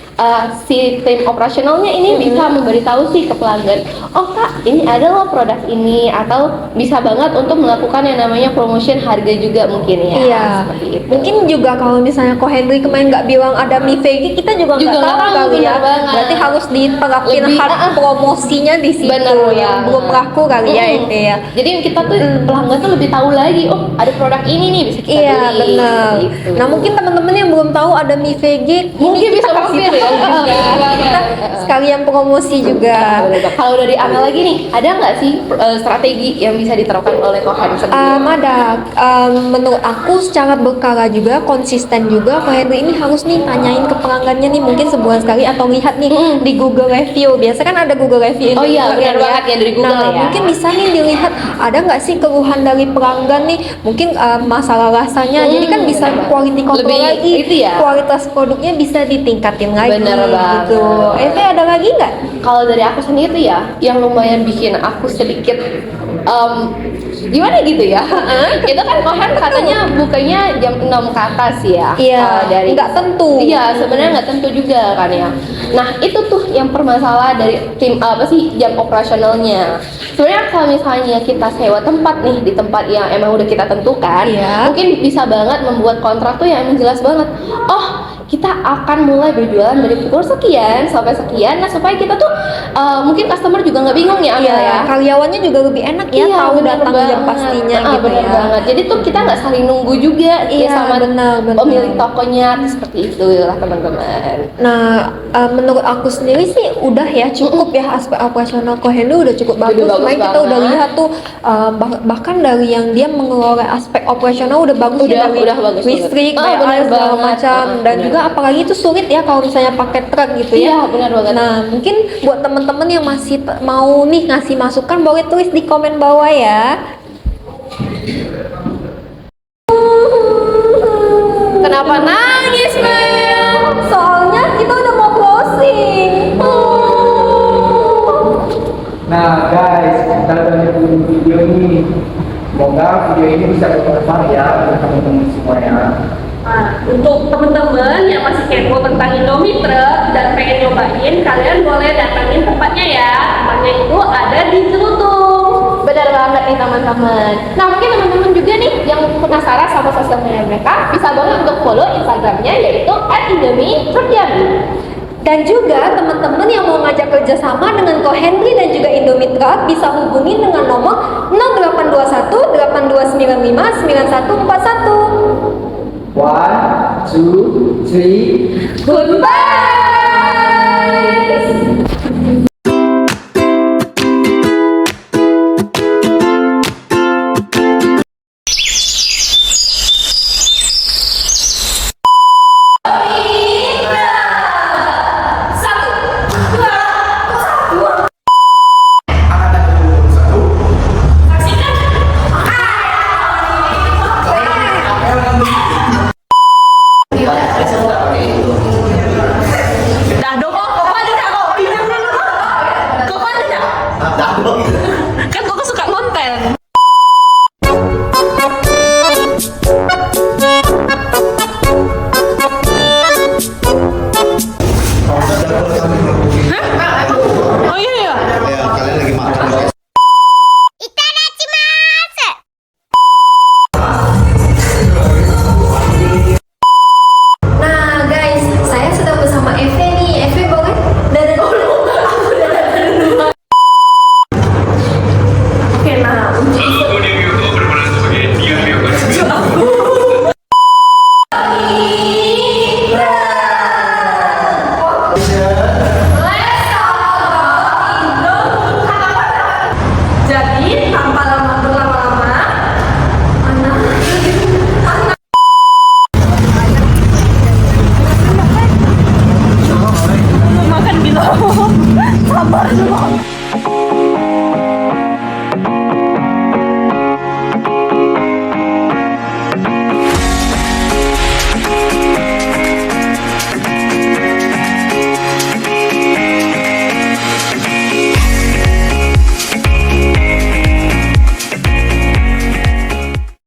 si tim operasionalnya ini bisa memberitahu sih ke pelanggan, oh kak ini ada loh produk ini, atau bisa banget untuk melakukan yang namanya promotion harga juga mungkin ya. Iya. Seperti itu. Mungkin juga kalau misalnya Cohenry kemarin nggak bilang ada mie veggie, kita juga Juga nggak nggak tahu tahu, kali ya. bener banget. Berarti harus diterapin Lebih, hard promosinya di situ Bener yang banget. belum laku kali ya Mm. itu ya. Jadi kita tuh pelanggan tuh lebih tahu lagi, oh ada produk ini nih bisa kita Iya beli. benar. Gitu. Nah mungkin teman-teman yang belum tahu ada mie veggie, Mungkin ini bisa kita kasih mampir ya. tahu juga. Kita sekalian promosi juga. Kalau dari Amel lagi nih, ada nggak sih strategi yang bisa diterapkan oleh Cohen sendiri? Ada. Menurut aku secara berkala juga, konsisten juga. Cohenry ini harus nih tanyain ke pelanggannya nih mungkin sebulan sekali atau lihat nih di Google Review. Biasa kan ada Google Review. Oh iya, Indonesia benar kan banget yang dari Google nah, ya. mungkin bisa nih dilihat ada nggak sih keluhan dari pelanggan nih. Mungkin masalah rasanya. Jadi kan bisa quality control Lebih lagi. itu ya. Kualitas produknya bisa ditingkatin lagi. Bener banget. Gitu. Eve ada lagi nggak? Kalau dari aku sendiri tuh ya, yang lumayan bikin aku sedikit gimana gitu ya. Itu kan Cohen katanya bukanya jam 6 ke atas ya. Iya. Dari Nggak tentu. Iya, sebenarnya nggak tentu juga kan ya. Nah, itu tuh yang permasalahan dari tim apa sih jam operasionalnya. Sebenarnya kalau misalnya kita sewa tempat nih di tempat yang emang udah kita tentukan, Iya. mungkin bisa banget membuat kontrak tuh yang emang jelas banget. Oh, kita akan mulai berjualan dari pukul sekian sampai sekian. Nah, supaya kita tuh mungkin customer juga nggak bingung ya, Amel Iya, ya. karyawannya juga lebih enak ya Iya, tahu bener datang jam banget. pastinya Ah, gitu bener ya. banget. Jadi tuh kita nggak saling nunggu juga ya Iya, sama benar. pemilik tokonya tuh seperti itu lah teman-teman. Nah, menurut aku sendiri sih udah ya cukup ya aspek operasional Cohenry udah cukup bagus. bagus Kemarin kita udah banget. lihat tuh bahkan dari yang dia mengelola aspek operasional udah bagus ya, dari udah bagus listrik, banget. bayar Bener segala banget. macam dan Bener. juga apalagi itu sulit ya kalau misalnya pakai truk gitu ya. Iya, benar banget. Nah, mungkin buat teman-teman yang masih mau nih ngasih masukan boleh tulis di komen bawah ya. Kenapa nangis, Mel? Soalnya kita udah mau closing. Nah guys, kita udah nonton video ini. Semoga video ini bisa bermanfaat ya untuk teman-teman semuanya. Nah, untuk teman-teman yang masih kepo tentang Indomie Truk dan pengen nyobain, kalian boleh datangin tempatnya ya. Tempatnya itu ada di Cerutung. Benar banget nih teman-teman. Nah, mungkin teman-teman juga nih yang penasaran sama sosial media mereka bisa banget untuk follow Instagramnya yaitu @indomie_truk_jambi. Dan juga teman-teman yang mau ngajak kerjasama dengan Cohenry dan juga Indomie Truck bisa hubungi dengan nomor 0821 8295 9141. 1, 2, 3. Goodbye.